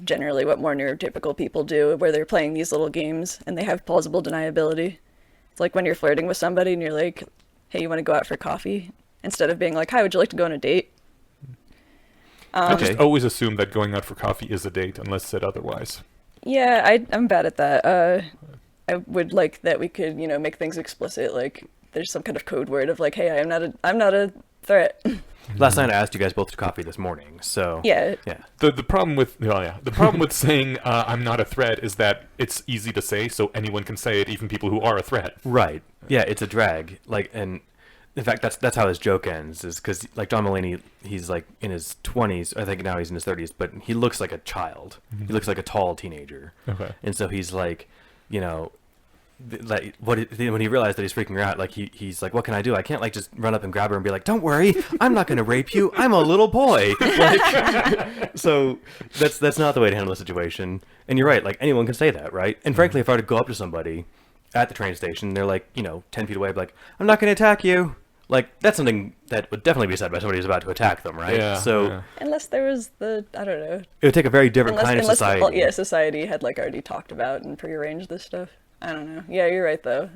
generally what more neurotypical people do, where they're playing these little games and they have plausible deniability. It's like when you're flirting with somebody and you're like, hey, you want to go out for coffee? Instead of being like, hi, would you like to go on a date? I just always assume that going out for coffee is a date unless said otherwise. Yeah, I'm bad at that. I would like that we could, make things explicit. Like there's some kind of code word of like, hey, I'm not a threat. Last night I asked you guys both to coffee this morning, so Yeah. The problem with the problem with saying I'm not a threat is that it's easy to say, so anyone can say it, even people who are a threat. Right. Yeah, it's a drag. Like, and in fact, that's how his joke ends, is because like John Mulaney, he's like in his 20s. I think now he's in his 30s, but he looks like a child. He looks like a tall teenager. Okay. And so he's like, like when he realized that he's freaking her out, like he's like, what can I do? I can't like just run up and grab her and be like, don't worry, I'm not gonna rape you, I'm a little boy. Like, so that's not the way to handle the situation. And you're right, like anyone can say that, right? And frankly, if I were to go up to somebody at the train station, they're like 10 feet away, I'd be like, I'm not gonna attack you. like that's something that would definitely be said by somebody who's about to attack them, right? Yeah, So yeah. Unless there was I don't know. it would take a very different kind of society. Society had like already talked about and prearranged this stuff. I don't know. Yeah, you're right though.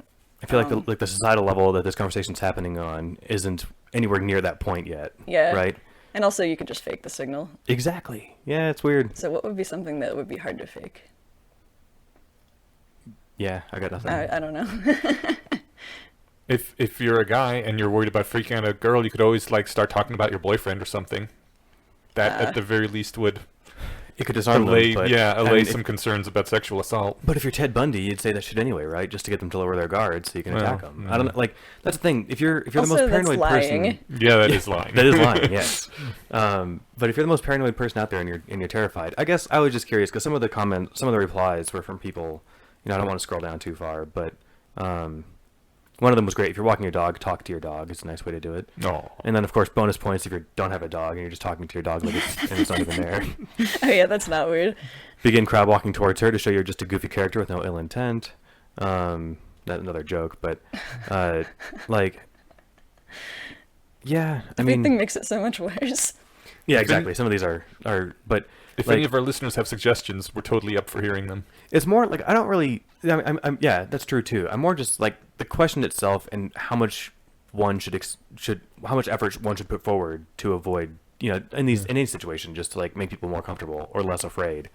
I feel like the societal level that this conversation's happening on isn't anywhere near that point yet. Yeah. Right. And also, you could just fake the signal. Exactly. Yeah, it's weird. So what would be something that would be hard to fake? Yeah, I got nothing. I don't know. If you're a guy and you're worried about freaking out a girl, you could always like start talking about your boyfriend or something. That at the very least would It could disarm allay them. But, allay some concerns about sexual assault. But if you're Ted Bundy, you'd say that shit anyway, right? Just to get them to lower their guard so you can Well, attack them. yeah. I don't know. Like that's the thing. If you're the Also, most that's paranoid lying. person, Yeah, that is lying. that is lying. Yes. But if you're the most paranoid person out there and you're terrified, I guess I was just curious because some of the replies were from people. You know, I don't want to scroll down too far, but one of them was great. If you're walking your dog, talk to your dog. It's a nice way to do it. No. And then, of course, bonus points if you don't have a dog and you're just talking to your dog like and it's not even there. Oh yeah, that's not weird. Begin crowd walking towards her to show you're just a goofy character with no ill intent. That's another joke, but like, yeah, I mean, Everything makes it so much worse. yeah, exactly. Some of these are, but If like, any of our listeners have suggestions, we're totally up for hearing them. it's more like I don't really. I'm yeah, that's true too. I'm more just like the question itself and how much one should how much effort one should put forward to avoid, you know, in any situation, just to like make people more comfortable or less afraid.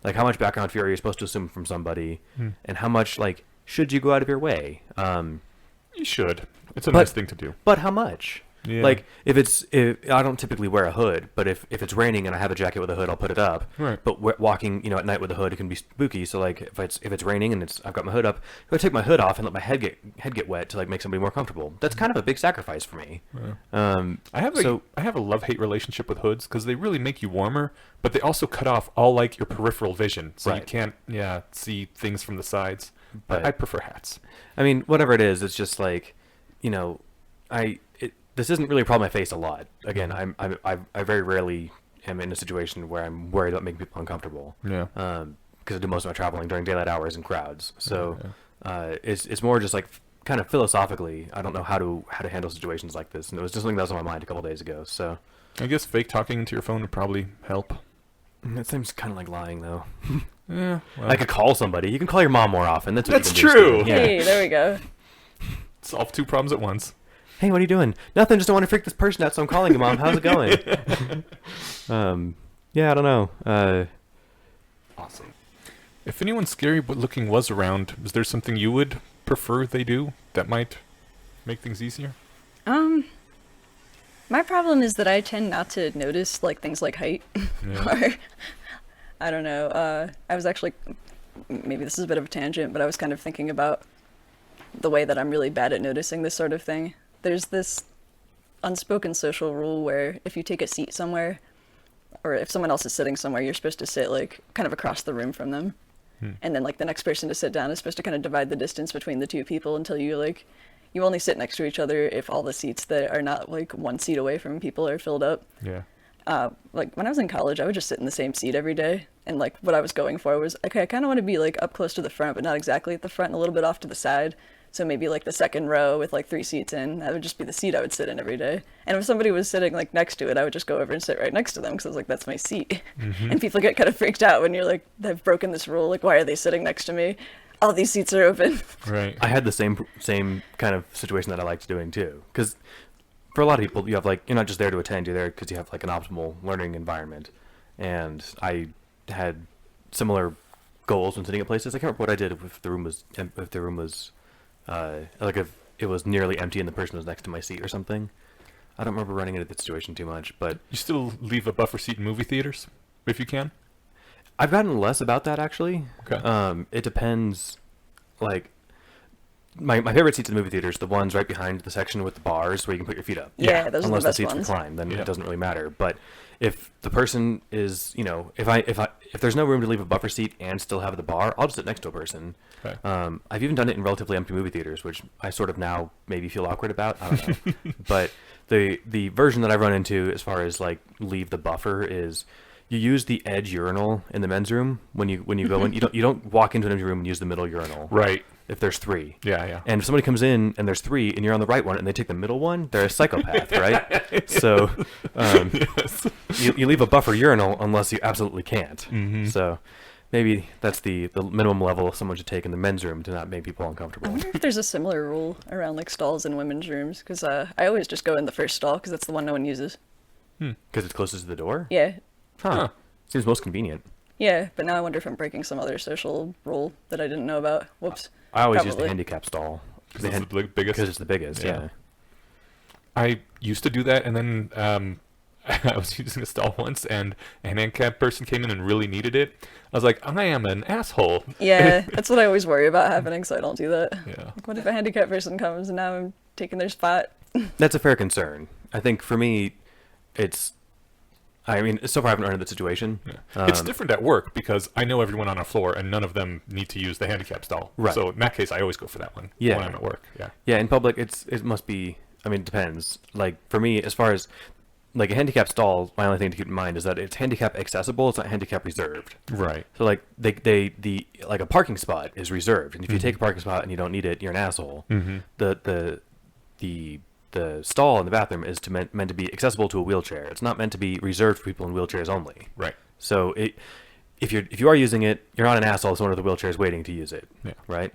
Like how much background fury you're supposed to assume from somebody, and how much like should you go out of your way? You should. It's a But- nice thing to do. But how much? Yeah. Like if I don't typically wear a hood, but if it's raining and I have a jacket with a hood, I'll put it up. Right. But walking, you know, at night with a hood, it can be spooky. So like if it's raining and I've got my hood up, I take my hood off and let my head get wet to like make somebody more comfortable. That's kind of a big sacrifice for me. I have a love-hate relationship with hoods because they really make you warmer, but they also cut off all like your peripheral vision, so you Right. can't see things from the sides. But Right. I prefer hats. I mean, whatever it is, it's just like, you know, this isn't really a problem I face a lot. Again, I very rarely am in a situation where I'm worried about making people uncomfortable. Yeah. Because I do most of my traveling during daylight hours in crowds. So it's more just like kind of philosophically, I don't know how to handle situations like this, and it was just something that was on my mind a couple days ago. So I guess fake talking into your phone would probably help. that seems kind of like lying, though. Yeah. Well, I could call somebody. You can call your mom more often. That's what That's you can do, true. Steven. Yeah. Hey, there we go. solve two problems at once. Hey, what are you doing? Nothing. Just don't want to freak this person out, so I'm calling you, Mom. How's it going? Yeah, I don't know. Awesome. If anyone scary but looking was around, is there something you would prefer they do that might make things easier? My problem is that I tend not to notice like things like height, Yeah. or I don't know. I was actually, maybe this is a bit of a tangent, but I was kind of thinking about the way that I'm really bad at noticing this sort of thing. There's this unspoken social rule where if you take a seat somewhere, or if someone else is sitting somewhere, you're supposed to sit like kind of across the room from them. And then like the next person to sit down is supposed to kind of divide the distance between the two people until you only sit next to each other if all the seats that are not like 1 seat away from people are filled up. Yeah. Like when I was in college, I would just sit in the same seat every day. And like what I was going for was, okay, I kind of want to be like up close to the front, but not exactly at the front, and a little bit off to the side. So maybe like the second row with like 3 seats in, that would just be the seat I would sit in every day. And if somebody was sitting like next to it, I would just go over and sit right next to them because I was like, that's my seat. And people get kind of freaked out when you're like, they've broken this rule. Like, why are they sitting next to me? All these seats are open. Right. I had the same kind of situation that I liked doing too. Because for a lot of people, you have like you're not just there to attend; you're there because you have like an optimal learning environment. And I had similar goals when sitting at places. I can't remember what I did if the room was like if it was nearly empty and the person was next to my seat or something. I don't remember running into that situation too much, but You still leave a buffer seat in movie theaters if you can? I've gotten less about that actually. Okay. It depends. Like my favorite seats in the movie theaters, the ones right behind the section with the bars where you can put your feet up. Yeah, those are the Unless best the seats ones. recline, then Yeah. it doesn't really matter. But if the person is, you know, if there's no room to leave a buffer seat and still have the bar, I'll just sit next to a person. Okay. I've even done it in relatively empty movie theaters, which I sort of now maybe feel awkward about. I don't know. But the version that I've run into as far as like leave the buffer is you use the edge urinal in the men's room when you go in. You don't walk into an empty room and use the middle urinal. Right. If there's 3. Yeah. And if somebody comes in and there's 3 and you're on the right one and they take the middle one, they're a psychopath, right? So Yes. you leave a buffer urinal unless you absolutely can't. Mm-hmm. So maybe that's the minimum level someone should take in the men's room to not make people I uncomfortable. wonder if there's a similar rule around like stalls in women's rooms, because I always just go in the first stall because that's the one no one uses. Because it's closest to the door? Yeah, Huh. Seems most convenient. yeah, but now I wonder if I'm breaking some other social rule that I didn't know about. Whoops. I always use the Probably. handicap stall. Because it's the biggest. Because it's the biggest, yeah. I used to do that, and then I was using a stall once, and a handicapped person came in and really needed it. I was like, I am an asshole. Yeah, that's what I always worry about happening, so I don't do that. Yeah. Like, what if a handicapped person comes and now I'm taking their spot? That's a fair concern. I think for me, I mean, so far I haven't run into the situation. Yeah. It's different at work because I know everyone on our floor, and none of them need to use the handicap stall. Right. So in that case, I always go for that one. Yeah. When I'm at work. Yeah. Yeah, in public, it must be. I mean, it depends. Like for me, as far as like a handicap stall, my only thing to keep in mind is that it's handicap accessible. It's not handicap reserved. Right. So like the like a parking spot is reserved, and if you take a parking spot and you don't need it, you're an asshole. Mm-hmm. The stall in the bathroom is meant to be accessible to a wheelchair. It's not meant to be reserved for people in wheelchairs only. Right. So if you are using it, you're not an asshole. Someone with a wheelchair is waiting to use it. Yeah. Right.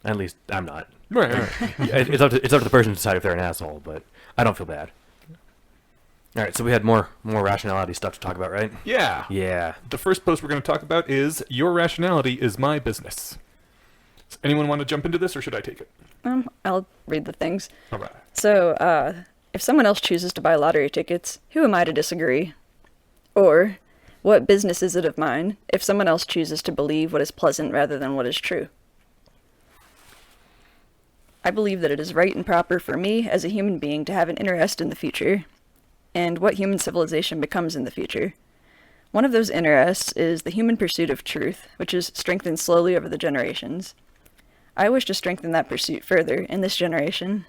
At least I'm not. Right. It's up to the person to decide if they're an asshole, but I don't feel bad. All right, so we had more rationality stuff to talk about, right? Yeah. Yeah. The first post we're going to talk about is Your Rationality is My Business. Does anyone want to jump into this, or should I take it? I'll read the things. All right. So, if someone else chooses to buy lottery tickets, who am I to disagree? Or, what business is it of mine if someone else chooses to believe what is pleasant rather than what is true? I believe that it is right and proper for me as a human being to have an interest in the future, and what human civilization becomes in the future. One of those interests is the human pursuit of truth, which is strengthened slowly over the generations. I wish to strengthen that pursuit further in this generation.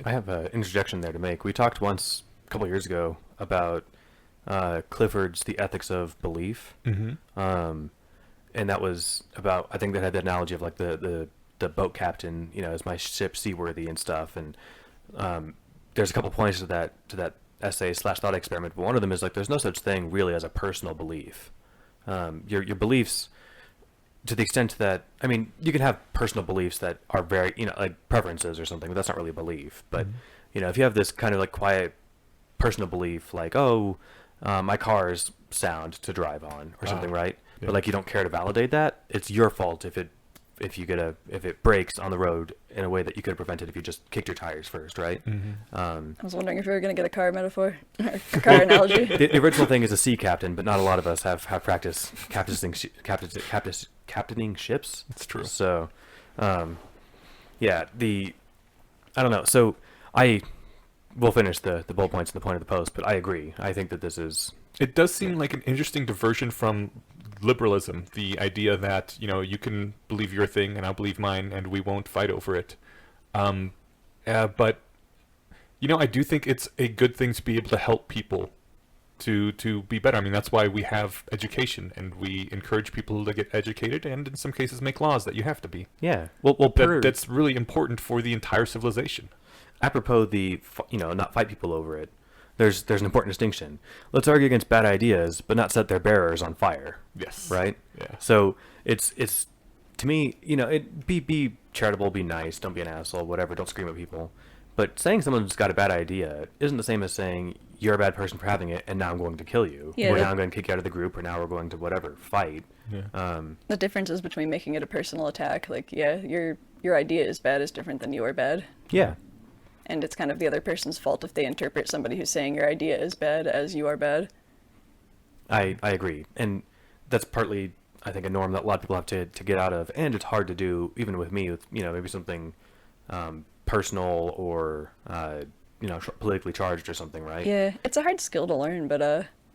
I have an interjection there to make. We talked once a couple years ago about Clifford's The Ethics of Belief. Mm-hmm. And that was about, I think that had the analogy of like the boat captain, is my ship seaworthy and stuff. And there's a couple points to that essay / thought experiment, but one of them is like there's no such thing really as a personal belief. Your beliefs, to the extent that, I mean, you can have personal beliefs that are very, like preferences or something, but that's not really a belief. But, if you have this kind of like quiet personal belief, like, my car's sound to drive on or something, right? Yeah. But like you don't care to validate that, it's your fault if it breaks on the road in a way that you could have prevented if you just kicked your tires first, right? Mm-hmm. I was wondering if we were going to get a car metaphor, or a car analogy. The original thing is a sea captain, but not a lot of us have practiced captaining ships. It's true. So, yeah, I don't know. So we'll finish the bullet points and the point of the post, but I agree. I think that this is... It does seem like an interesting diversion from liberalism, the idea that, you can believe your thing and I'll believe mine and we won't fight over it. But, I do think it's a good thing to be able to help people to be better. I mean, that's why we have education, and we encourage people to get educated, and in some cases make laws that you have to be. Yeah. Well, that's really important for the entire civilization. Apropos not fight people over it, there's an important distinction. Let's argue against bad ideas, but not set their bearers on fire. Yes. Right? Yeah. So it's to me, be charitable, be nice, don't be an asshole, whatever, don't scream at people. But saying someone's got a bad idea isn't the same as saying you're a bad person for having it and now I'm going to kill you. Yeah, or now I'm going to kick you out of the group, or now we're going to whatever, fight. Yeah. The difference is between making it a personal attack, like, yeah, your idea is bad is different than you are bad. Yeah. And it's kind of the other person's fault if they interpret somebody who's saying your idea is bad as you are bad. I agree. And that's partly, I think, a norm that a lot of people have to get out of. And it's hard to do, even with me, with, maybe something personal or, politically charged or something, right? Yeah, it's a hard skill to learn, but,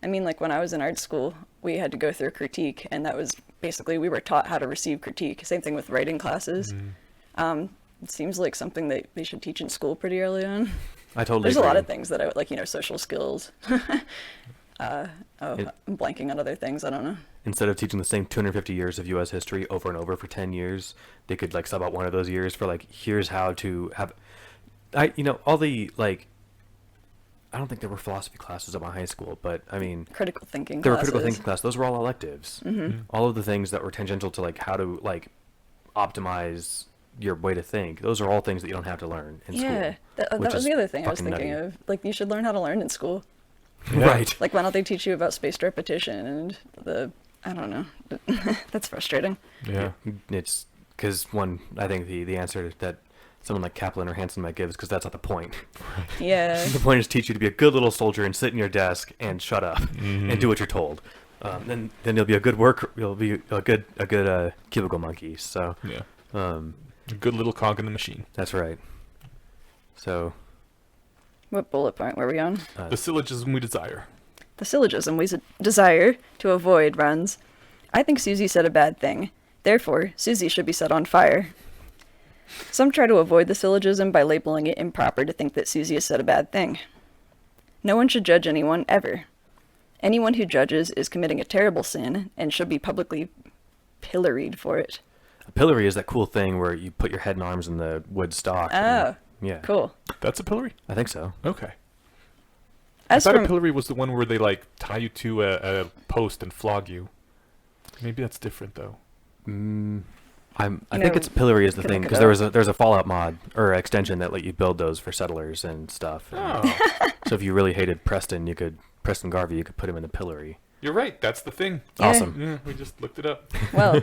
I mean, like, when I was in art school, we had to go through critique, and that was basically, we were taught how to receive critique. Same thing with writing classes. It seems like something that they should teach in school pretty early on. I totally There's agree. a lot of things that I would like, social skills. I'm blanking on other things. I don't know. Instead of teaching the same 250 years of U.S. history over and over for 10 years, they could like sub out one of those years for like, here's how to have, all the like, I don't think there were philosophy classes at my high school, but I mean, Critical thinking there were classes. critical thinking classes. Those were all electives. Mm-hmm. All of the things that were tangential to like how to like optimize your way to think. Those are all things that you don't have to learn in school. Yeah, that which was is the other thing I was fucking thinking nutty. of. Like, you should learn how to learn in school. Yeah. Right. Like, why don't they teach you about spaced repetition and I don't know. That's frustrating. Yeah. It's because I think the answer that someone like Kaplan or Hansen might give is because that's not the point. Yeah. The point is to teach you to be a good little soldier and sit in your desk and shut up and do what you're told. Then you'll be a good You'll be a good cubicle monkey. So Yeah. a good little cog in the machine. That's right. So What bullet point were we on? The syllogism we desire. The syllogism we desire to avoid runs, I think Susie said a bad thing. Therefore, Susie should be set on fire. Some try to avoid the syllogism by labeling it improper to think that Susie has said a bad thing. No one should judge anyone, ever. Anyone who judges is committing a terrible sin and should be publicly pilloried for it. a pillory is that cool thing where you put your head and arms in the wood stock. Oh, Yeah. cool. That's a pillory? I think so. Okay. As I thought for a pillory was the one where they like tie you to a post and flog you. Maybe that's different though. I think it's pillory is the can thing look it because up. there's a Fallout mod or extension that let you build those for settlers and stuff. And Oh, so if you really hated Preston Garvey, you could put him in the pillory. you're right. That's the thing. Yeah. Awesome. Yeah, we just looked it up. Well,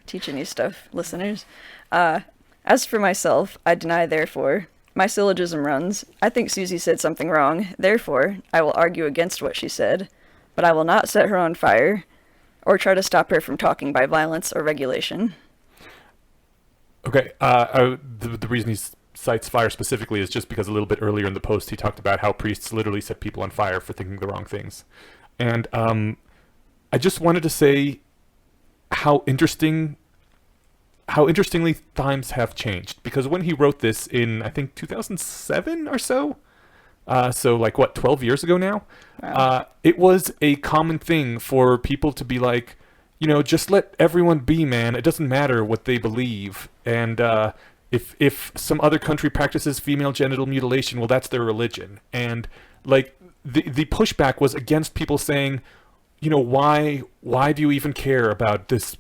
teaching you stuff, listeners. As for myself, I deny therefore. My syllogism runs, I think Susie said something wrong, therefore I will argue against what she said, but I will not set her on fire, or try to stop her from talking by violence or regulation. Okay. The reason he cites fire specifically is just because a little bit earlier in the post he talked about how priests literally set people on fire for thinking the wrong things, and I just wanted to say how interestingly times have changed, because when he wrote this in I think 2007 or so, so like what 12 years ago now, Wow. it was a common thing for people to be like, just let everyone be, man. It doesn't matter what they believe, and if some other country practices female genital mutilation, well, that's their religion. And like the pushback was against people saying, why do you even care about this,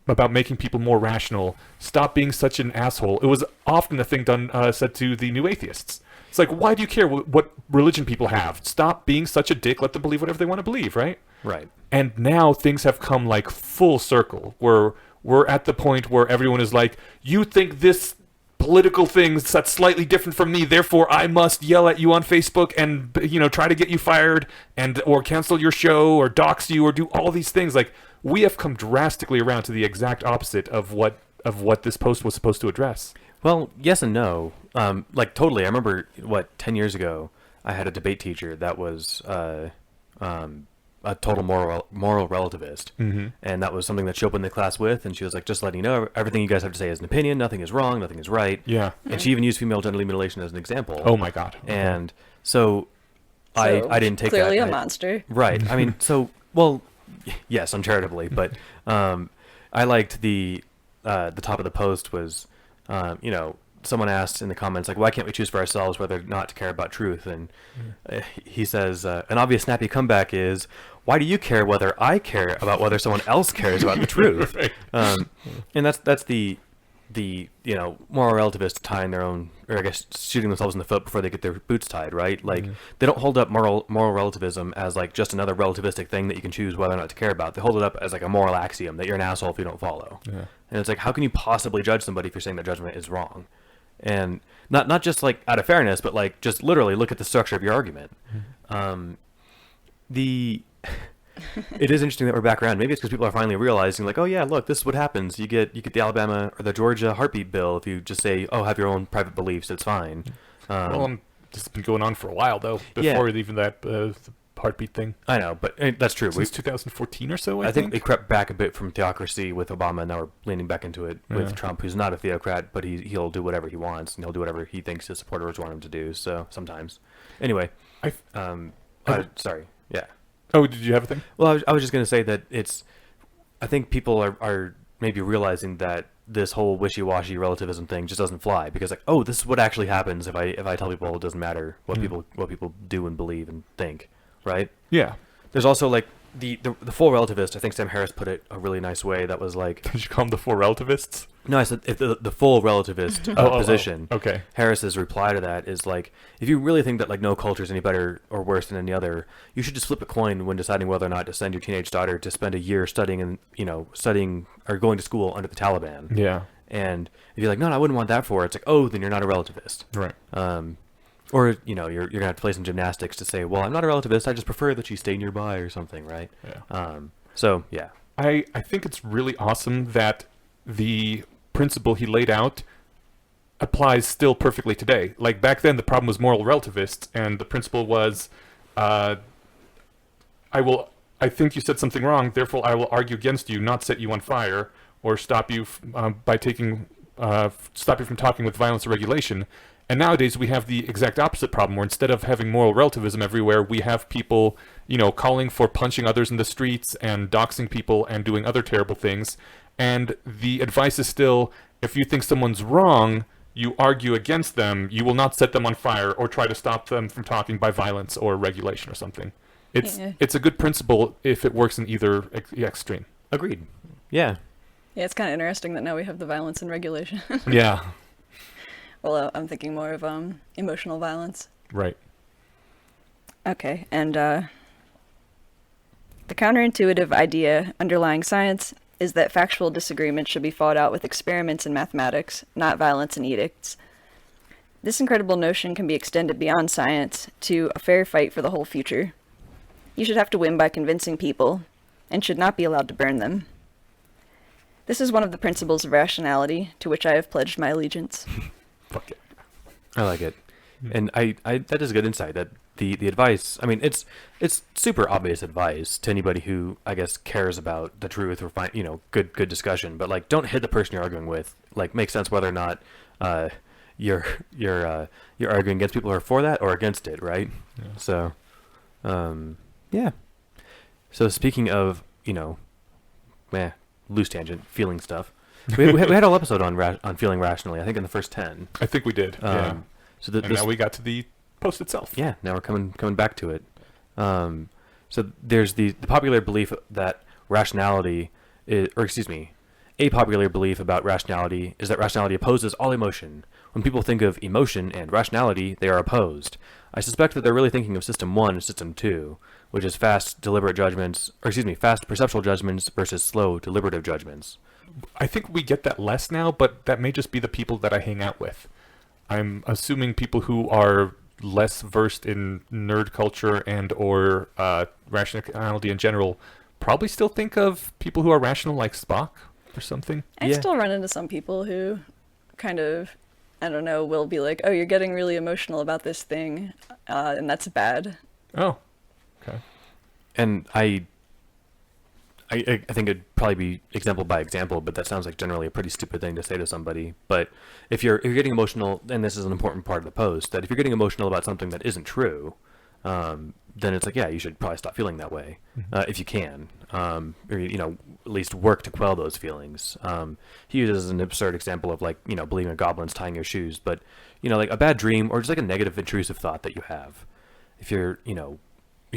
about making people more rational? Stop being such an asshole. It was often a thing said to the new atheists. It's like, why do you care what religion people have? Stop being such a dick. Let them believe whatever they want to believe, right? Right. And now things have come like full circle, where we're at the point where everyone is like, you think this political thing that's slightly different from me, therefore I must yell at you on Facebook and try to get you fired or cancel your show or dox you or do all these things. Like, we have come drastically around to the exact opposite of what this post was supposed to address. Well, yes and no. Like totally. I remember 10 years ago, I had a debate teacher that was a total moral relativist, and that was something that she opened the class with, and she was like, "Just letting you know, everything you guys have to say is an opinion. Nothing is wrong. Nothing is right." Yeah. And she even used female genital mutilation as an example. Oh my God. Okay. And so, So, I didn't take clearly that. a monster. Right. I mean, well, yes, uncharitably, but I liked the top of the post was, someone asked in the comments, like, why can't we choose for ourselves whether or not to care about truth? And he says, an obvious snappy comeback is, why do you care whether I care about whether someone else cares about the truth? Right. And that's the moral relativist tying their own, or I guess shooting themselves in the foot before they get their boots tied, right? Like, they don't hold up moral relativism as like just another relativistic thing that you can choose whether or not to care about. They hold it up as like a moral axiom that you're an asshole if you don't follow. Yeah. And it's like, how can you possibly judge somebody if you're saying their judgment is wrong? And not just like out of fairness, but like just literally look at the structure of your argument. It is interesting that we're back around. Maybe it's because people are finally realizing, like, oh yeah, look, this is what happens. You get the Alabama or the Georgia heartbeat bill if you just say, oh, have your own private beliefs. It's fine. Well, this has been going on for a while though. Yeah. Before even that the heartbeat thing. I know, but that's true. Since 2014 or so, I think they think. crept back a bit from theocracy with Obama, and now we're leaning back into it with Yeah. Trump, who's not a theocrat, but he'll do whatever he wants, and he'll do whatever he thinks his supporters want him to do. So sometimes, anyway, sorry. Yeah. Oh, did you have a thing? Well, I was just going to say that I think people are maybe realizing that this whole wishy-washy relativism thing just doesn't fly, because like, oh, this is what actually happens if I tell people it doesn't matter what people do and believe and think, right? Yeah. There's also like the full relativist. I think Sam Harris put it a really nice way. That was like, Did you call them the four relativists? no, I said if the full relativist position. Okay. Harris's reply to that is like, if you really think that like no culture is any better or worse than any other, you should just flip a coin when deciding whether or not to send your teenage daughter to spend a year studying or going to school under the Taliban. Yeah. And if you're like, no, I wouldn't want that for it, it's like, oh, then you're not a relativist. Right. Or you're gonna have to play some gymnastics to say, well, I'm not a relativist. I just prefer that you stay nearby or something, right? Yeah. So yeah. I think it's really awesome that the principle he laid out applies still perfectly today. Like back then, the problem was moral relativists, and the principle was, I think you said something wrong, therefore I will argue against you, not set you on fire, or stop you stop you from talking with violence or regulation. And nowadays we have the exact opposite problem, where instead of having moral relativism everywhere, we have people, calling for punching others in the streets and doxing people and doing other terrible things. And the advice is still, if you think someone's wrong, you argue against them. You will not set them on fire or try to stop them from talking by violence or regulation or something. It's a good principle if it works in either extreme. Agreed. Yeah. Yeah, it's kind of interesting that now we have the violence and regulation. Yeah. Well, I'm thinking more of emotional violence. Right. Okay, and the counterintuitive idea underlying science is that factual disagreements should be fought out with experiments in mathematics, not violence and edicts. This incredible notion can be extended beyond science to a fair fight for the whole future. You should have to win by convincing people, and should not be allowed to burn them. This is one of the principles of rationality to which I have pledged my allegiance. Fuck it. I like it. And I that is good insight. That the advice, I mean, it's super obvious advice to anybody who, I guess, cares about the truth or good discussion. But like, don't hit the person you're arguing with. Like, make sense whether or not you're arguing against people who are for that or against it, right? Yeah. So, yeah. So speaking of loose tangent, feeling stuff. We had a whole episode on feeling rationally. I think in the first 10. I think we did. Yeah. So now we got to the post itself. Yeah. Now we're coming back to it. So there's the popular belief that rationality a popular belief about rationality is that rationality opposes all emotion. When people think of emotion and rationality, they are opposed. I suspect that they're really thinking of System 1 and System 2, which is fast perceptual judgments versus slow deliberative judgments. I think we get that less now, but that may just be the people that I hang out with. I'm assuming people who are less versed in nerd culture and or rationality in general probably still think of people who are rational like Spock or something. I still run into some people who kind of, I don't know, will be like, oh, you're getting really emotional about this thing, and that's bad. Oh, okay. And I think it'd probably be example by example, but that sounds like generally a pretty stupid thing to say to somebody. But if you're getting emotional, and this is an important part of the post, that if you're getting emotional about something that isn't true, then it's like, yeah, you should probably stop feeling that way, if you can, or at least work to quell those feelings. He uses an absurd example of like, believing a goblin's tying your shoes, but like a bad dream or just like a negative intrusive thought that you have. If you're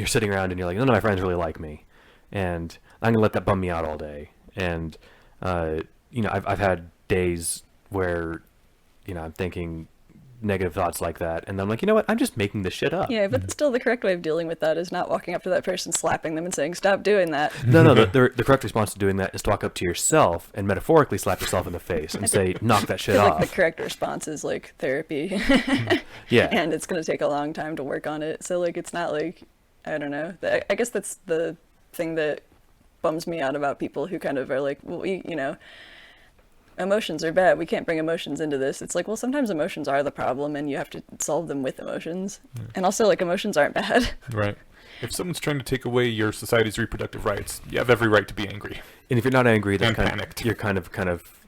sitting around and you're like, none of my friends really like me, and I'm gonna let that bum me out all day. And I've had days where I'm thinking negative thoughts like that, and I'm like, you know what? I'm just making this shit up. Yeah, but still, the correct way of dealing with that is not walking up to that person, slapping them, and saying, "Stop doing that." No. The correct response to doing that is to walk up to yourself and metaphorically slap yourself in the face and say, "Knock that shit off." Like the correct response is like therapy. Yeah. And it's gonna take a long time to work on it. So like, it's not like, I don't know. I guess that's the thing that bums me out about people who kind of are like, well, emotions are bad. We can't bring emotions into this. It's like, well, sometimes emotions are the problem, and you have to solve them with emotions. Yeah. And also, like, emotions aren't bad. Right. If someone's trying to take away your society's reproductive rights, you have every right to be angry. And if you're not angry, then panicked. You're kind of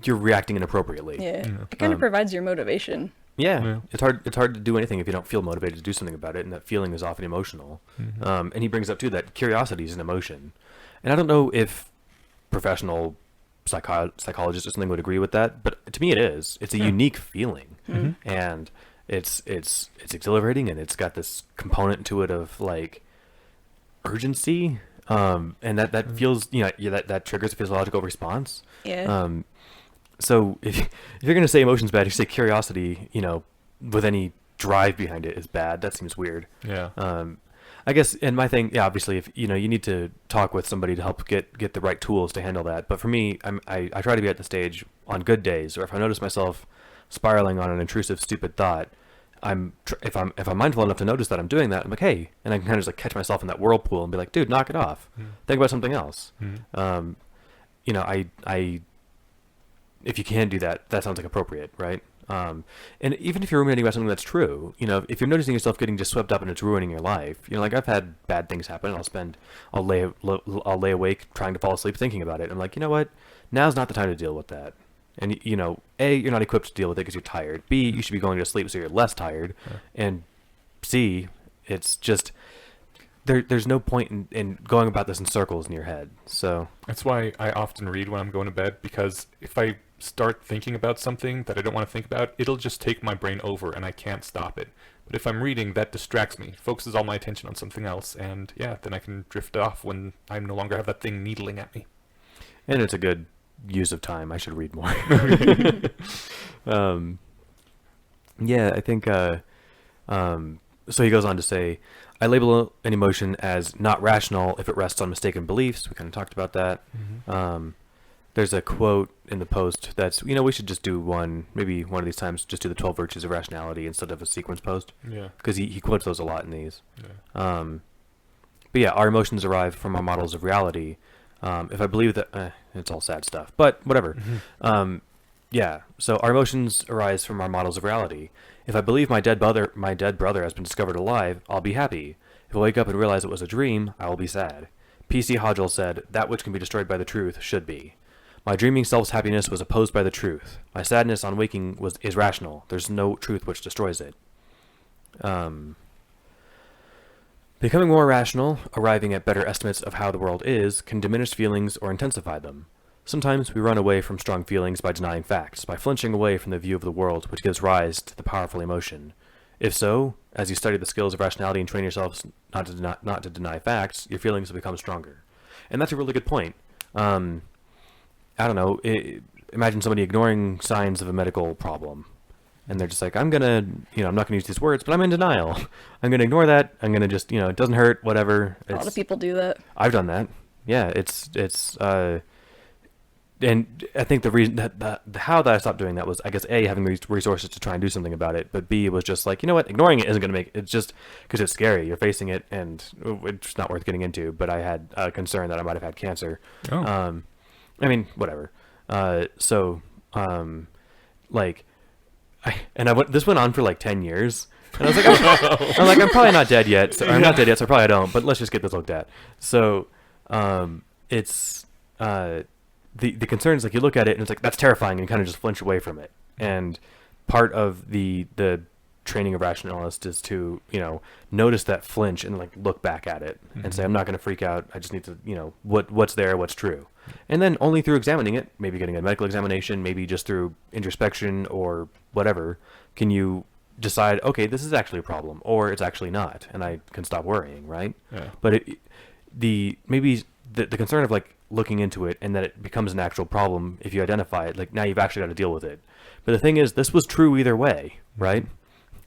you're reacting inappropriately. Yeah. It kind of provides your motivation. Yeah. It's hard to do anything if you don't feel motivated to do something about it, and that feeling is often emotional. And he brings up too that curiosity is an emotion, and I don't know if professional psychologists or something would agree with that, but to me it is. It's a unique feeling, and it's exhilarating, and it's got this component to it of like urgency, and that feels, you know, that triggers a physiological response. Yeah. So if you're gonna say emotion's bad, you say curiosity, you know, with any drive behind it is bad. That seems weird. Yeah. I guess, and my thing, yeah, obviously, if you know, you need to talk with somebody to help get the right tools to handle that. But for me, I try to be at the stage on good days, or if I notice myself spiraling on an intrusive, stupid thought, if I'm mindful enough to notice that I'm doing that, I'm like, hey, and I can kind of just like catch myself in that whirlpool and be like, dude, knock it off. Think about something else. You know, I if you can do that, that sounds like appropriate, right? And even if you're ruminating about something that's true, you know, if you're noticing yourself getting just swept up and it's ruining your life, you know, like I've had bad things happen. I'll lay awake trying to fall asleep thinking about it. I'm like, you know what? Now's not the time to deal with that. And you know, A, you're not equipped to deal with it because you're tired. B, you should be going to sleep so you're less tired. And C, it's just there's no point in going about this in circles in your head. So That's why I often read when I'm going to bed, because if I start thinking about something that I don't want to think about, it'll just take my brain over and I can't stop it. But if I'm reading, that distracts me, focuses all my attention on something else, and yeah, then I can drift off when I no longer have that thing needling at me. and it's a good use of time. I should read more. Yeah, I think so he goes on to say, I label an emotion as not rational if it rests on mistaken beliefs. We kind of talked about that. There's a quote in the post that's, you know, we should just do maybe one of these times, just do the 12 virtues of rationality instead of a sequence post. Yeah. Because he quotes those a lot in these. Yeah. But yeah, our emotions arrive from our models of reality. If I believe that, it's all sad stuff, but whatever. Yeah, so our emotions arise from our models of reality. If I believe my dead brother has been discovered alive, I'll be happy. If I wake up and realize it was a dream, I will be sad. P.C. Hodgel said, that which can be destroyed by the truth should be. My dreaming self's happiness was opposed by the truth. My sadness on waking is rational. There's no truth which destroys it. Becoming more rational, arriving at better estimates of how the world is, can diminish feelings or intensify them. Sometimes we run away from strong feelings by denying facts, by flinching away from the view of the world which gives rise to the powerful emotion. If so, as you study the skills of rationality and train yourselves not to deny facts, your feelings will become stronger. And that's a really good point. I don't know, imagine somebody ignoring signs of a medical problem. And they're just like, I'm not going to use these words, but I'm in denial. I'm going to ignore that. I'm going to just, it doesn't hurt, whatever. A lot of people do that. I've done that. Yeah, and I think the reason how that I stopped doing that was, I guess, A, having resources to try and do something about it, but B, it was just like, you know what, ignoring it isn't going to make it's just because it's scary. You're facing it, and it's not worth getting into. But I had a concern that I might have had cancer. Oh. I mean, whatever. This went on for like 10 years. And I was like, I'm probably not dead yet. So I'm not dead yet, so I probably don't. But let's just get this looked at. So, it's the concern is like you look at it and it's like that's terrifying, and you kind of just flinch away from it. And part of the training of rationalist is to notice that flinch and like look back at it and say, I'm not going to freak out. I just need to what's there, what's true. And then only through examining it, maybe getting a medical examination, maybe just through introspection or whatever, can you decide, okay, this is actually a problem, or it's actually not, and I can stop worrying, right? Yeah. But the concern of like looking into it and that it becomes an actual problem if you identify it, like now you've actually got to deal with it. But the thing is, this was true either way, right?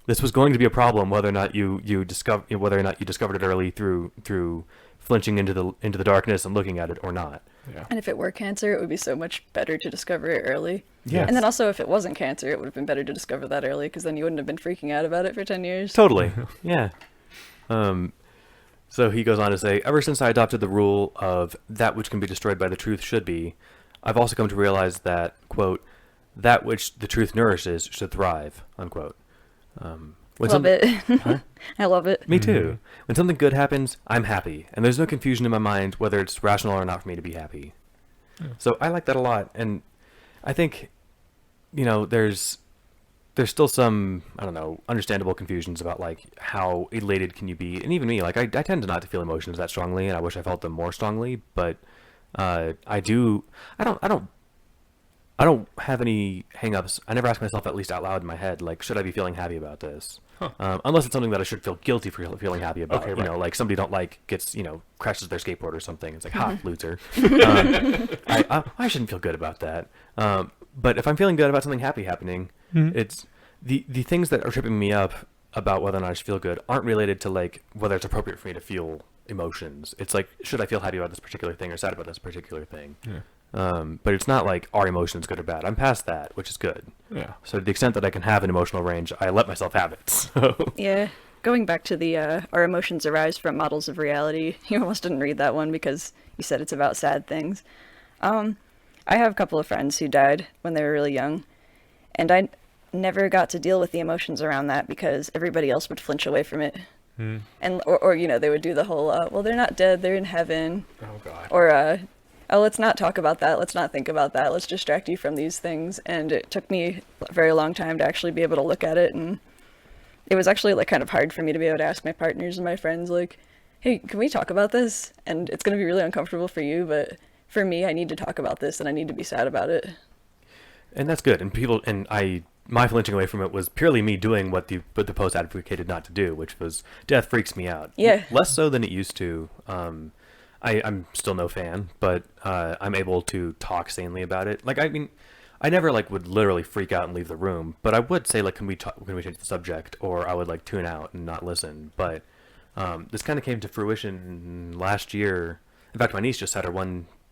This was going to be a problem whether or not you discovered it early through flinching into the darkness and looking at it or not. Yeah. And if it were cancer, it would be so much better to discover it early. Yes. And then also, if it wasn't cancer, it would have been better to discover that early, because then you wouldn't have been freaking out about it for 10 years. Totally. Yeah. So he goes on to say, ever since I adopted the rule of that which can be destroyed by the truth should be, I've also come to realize that, quote, that which the truth nourishes should thrive, unquote. Love it. Huh? I love it. Me too. When something good happens, I'm happy. And there's no confusion in my mind whether it's rational or not for me to be happy. Yeah. So I like that a lot. And I think, there's there's still some, I don't know, understandable confusions about like how elated can you be, and even me, like I tend to not to feel emotions that strongly, and I wish I felt them more strongly, but I do. I don't have any hang-ups. I never ask myself, at least out loud in my head, like, should I be feeling happy about this? Unless it's something that I should feel guilty for feeling happy about. Okay, You right. know, like somebody don't like gets, crashes their skateboard or something. It's like, ha, loser. I shouldn't feel good about that. But if I'm feeling good about something happy happening, it's the things that are tripping me up about whether or not I should feel good aren't related to like whether it's appropriate for me to feel emotions. It's like, should I feel happy about this particular thing or sad about this particular thing? Yeah. But it's not like, are emotions good or bad? I'm past that, which is good. Yeah. So to the extent that I can have an emotional range, I let myself have it. So Yeah. Going back to the our emotions arise from models of reality. You almost didn't read that one because you said it's about sad things. I have a couple of friends who died when they were really young, and I never got to deal with the emotions around that because everybody else would flinch away from it. And or they would do the whole well, they're not dead, they're in heaven. Oh God. Or oh, let's not talk about that, let's not think about that, let's distract you from these things. And it took me a very long time to actually be able to look at it, and it was actually like kind of hard for me to be able to ask my partners and my friends like, hey, can we talk about this? And it's going to be really uncomfortable for you, but for me, I need to talk about this and I need to be sad about it. and that's good. And my flinching away from it was purely me doing what the post advocated not to do, which was death freaks me out. Yeah. Less so than it used to. I'm still no fan, but I'm able to talk sanely about it. Like, I mean, I never like would literally freak out and leave the room, but I would say like, can we change the subject, or I would like tune out and not listen. But this kind of came to fruition last year. In fact, my niece just had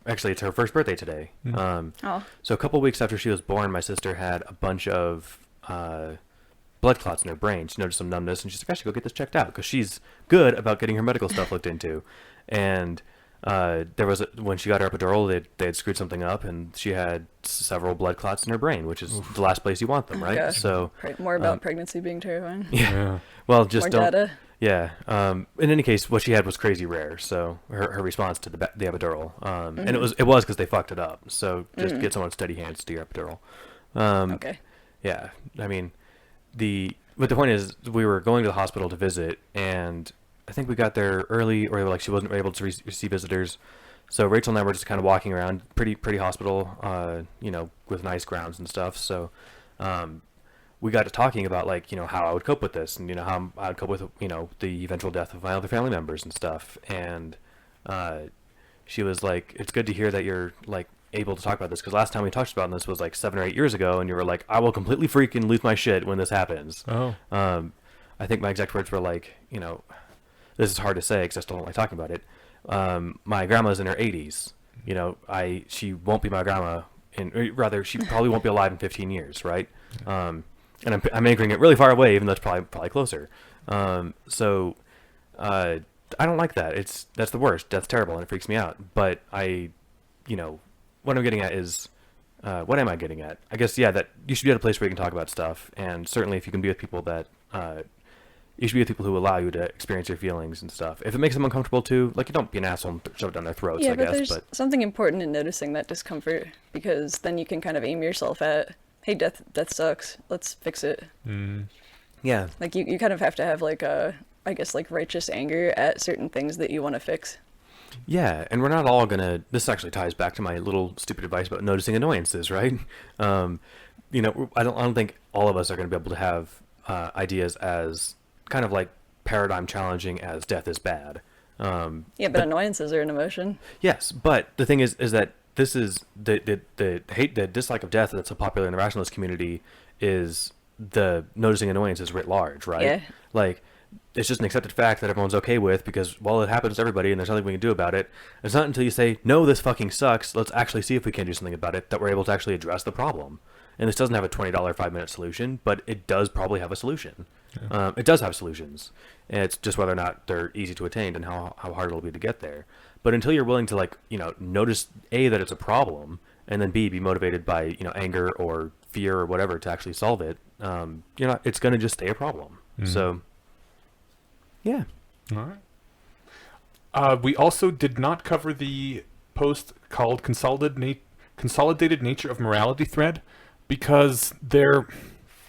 actually it's her first birthday today. Oh. So a couple weeks after she was born, my sister had a bunch of blood clots in her brain. She noticed some numbness, and she's like, I should go get this checked out, because she's good about getting her medical stuff looked into. And there was when she got her epidural, they had screwed something up, and she had several blood clots in her brain, which is the last place you want them, right? Gosh. So More about pregnancy being terrifying. yeah. Well, just More don't. data. Yeah. In any case, what she had was crazy rare. So her response to the epidural, and it was because they fucked it up. So just get someone steady hands to do your epidural. Okay. Yeah. I mean, but the point is, we were going to the hospital to visit, and I think we got there early, or like she wasn't able to receive visitors. So Rachel and I were just kind of walking around, pretty hospital, with nice grounds and stuff. So, we got to talking about like, how I would cope with this, and how I would cope with, the eventual death of my other family members and stuff. And she was like, it's good to hear that you're like able to talk about this, because last time we talked about this was like 7 or 8 years ago, and you were like, I will completely freaking lose my shit when this happens. Oh. I think my exact words were like, this is hard to say because I still don't like talking about it. My grandma's in her 80s. She won't be my grandma rather, she probably won't be alive in 15 years, right? And I'm anchoring it really far away, even though it's probably closer. So I don't like that. That's the worst. That's terrible, and it freaks me out. But what I'm getting at is, what am I getting at? I guess, yeah, that you should be at a place where you can talk about stuff, and certainly if you can be with people that, you should be with people who allow you to experience your feelings and stuff. If it makes them uncomfortable too, like, you don't be an asshole and shove it down their throats, Yeah, I but guess. there's something important in noticing that discomfort, because then you can kind of aim yourself at, hey, death sucks, let's fix it. Yeah. Like, you kind of have to have, like, I guess, like, righteous anger at certain things that you want to fix. Yeah, and we're not all gonna. This actually ties back to my little stupid advice about noticing annoyances, right? I don't think all of us are gonna be able to have ideas as kind of like paradigm challenging as death is bad. Yeah, but annoyances are an emotion. Yes, but the thing is that this is the hate, the dislike of death that's so popular in the rationalist community is the noticing annoyances writ large, right? Yeah. Like, it's just an accepted fact that everyone's okay with because, well, it happens to everybody and there's nothing we can do about it. It's not until you say, no, this fucking sucks, let's actually see if we can do something about it, that we're able to actually address the problem. And this doesn't have a $20 5-minute solution, but it does probably have a solution. Yeah. It does have solutions. And it's just whether or not they're easy to attain and how hard it'll be to get there. But until you're willing to, like, notice, A, that it's a problem, and then B, be motivated by, anger or fear or whatever to actually solve it, it's going to just stay a problem. So, yeah. All right. We also did not cover the post called Consolidated Nature of Morality thread, because they're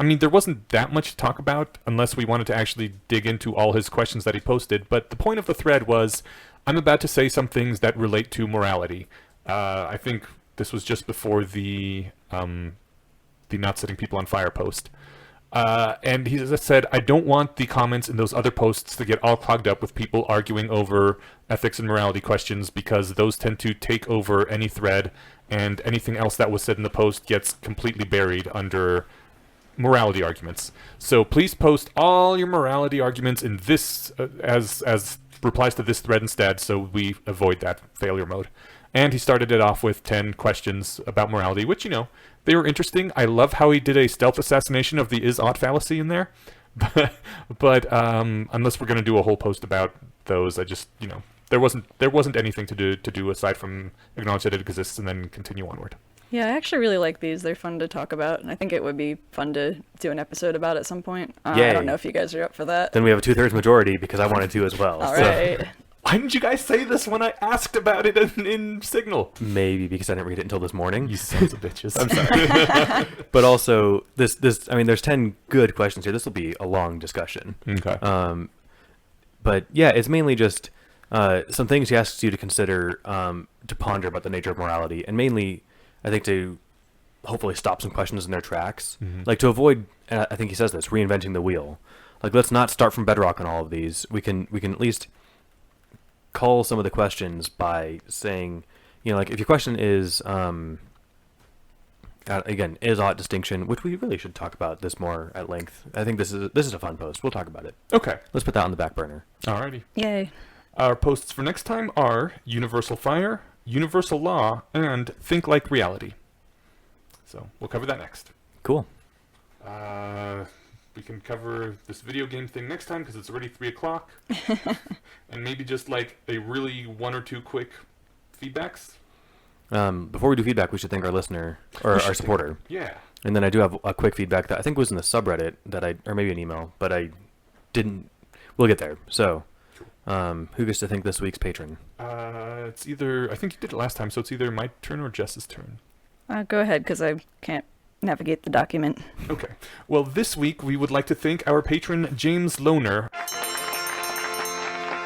I mean, there wasn't that much to talk about unless we wanted to actually dig into all his questions that he posted. But the point of the thread was, I'm about to say some things that relate to morality. I think this was just before the not setting people on fire post. And he just said, I don't want the comments in those other posts to get all clogged up with people arguing over ethics and morality questions, because those tend to take over any thread, and anything else that was said in the post gets completely buried under morality arguments. So please post all your morality arguments in this as replies to this thread instead, so we avoid that failure mode. And he started it off with 10 questions about morality, which, they were interesting. I love how he did a stealth assassination of the is-ought fallacy in there. But unless we're going to do a whole post about those, I just, there wasn't anything to do aside from acknowledge that it exists and then continue onward. Yeah, I actually really like these. They're fun to talk about, and I think it would be fun to do an episode about at some point. I don't know if you guys are up for that. Then we have a 2/3 majority because I wanted to as well. All right. Why didn't you guys say this when I asked about it in Signal? Maybe because I didn't read it until this morning. You sons of bitches. I'm sorry. But also, I mean, there's 10 good questions here. This will be a long discussion. Okay. But yeah, it's mainly just some things he asks you to consider, to ponder about the nature of morality, and mainly, I think, to hopefully stop some questions in their tracks. Mm-hmm. Like to avoid, and I think he says this, reinventing the wheel. Like, let's not start from bedrock on all of these. We can at least call some of the questions by saying, like if your question is, again, is-ought distinction, which we really should talk about this more at length. I think this is a fun post. We'll talk about it. Okay. Let's put that on the back burner. Alrighty. Yay. Our posts for next time are universal fire, universal law, and think like reality. So we'll cover that next. Cool. We can cover this video game thing next time because it's already 3 o'clock. And maybe just like a really 1 or 2 quick feedbacks. Before we do feedback, we should thank our listener, or our supporter. Yeah. And then I do have a quick feedback that I think was in the subreddit or maybe an email, but I didn't. We'll get there. So, who gets to thank this week's patron? It's either, I think you did it last time, so it's either my turn or Jess's turn. Go ahead, because I can't navigate the document. Okay. Well, this week we would like to thank our patron, James Lohner,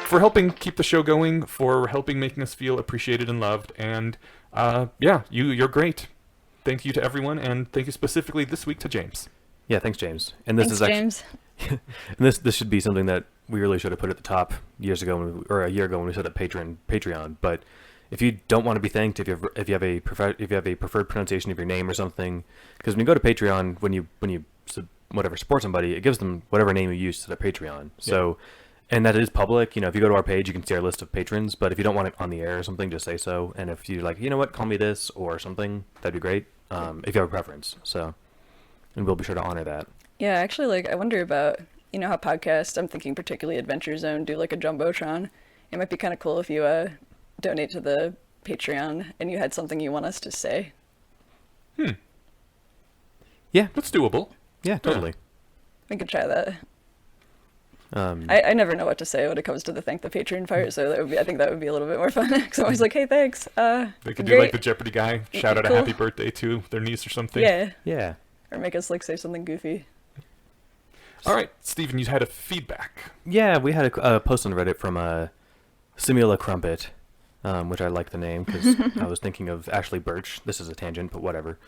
for helping keep the show going, for helping making us feel appreciated and loved, and you're great. Thank you to everyone, and thank you specifically this week to James. Yeah, thanks, James. And this Thanks, is actually, James. and this should be something that we really should have put at the top years ago, or a year ago when we set up Patreon. But if you don't want to be thanked, if you have a preferred pronunciation of your name or something, because when you go to Patreon, when you support somebody, it gives them whatever name you use to the Patreon. So, and that is public. If you go to our page, you can see our list of patrons. But if you don't want it on the air or something, just say so. And if you're like, you know what, call me this or something, that'd be great. If you have a preference. So, and we'll be sure to honor that. Yeah, actually, I wonder about, how podcasts, I'm thinking particularly Adventure Zone, do like a Jumbotron. It might be kind of cool if you donate to the Patreon and you had something you want us to say. Yeah, that's doable. Yeah, totally. We could try that. I never know what to say when it comes to the thank the patron part, so I think that would be a little bit more fun. Because I'm always like, hey, thanks. They could do like the Jeopardy guy, shout out cool. a happy birthday to their niece or something. Yeah. Or make us say something goofy. All right, Steven, you had a feedback. Yeah, we had a post on Reddit from Simula Crumpet, which I like the name because I was thinking of Ashley Birch. This is a tangent, but whatever.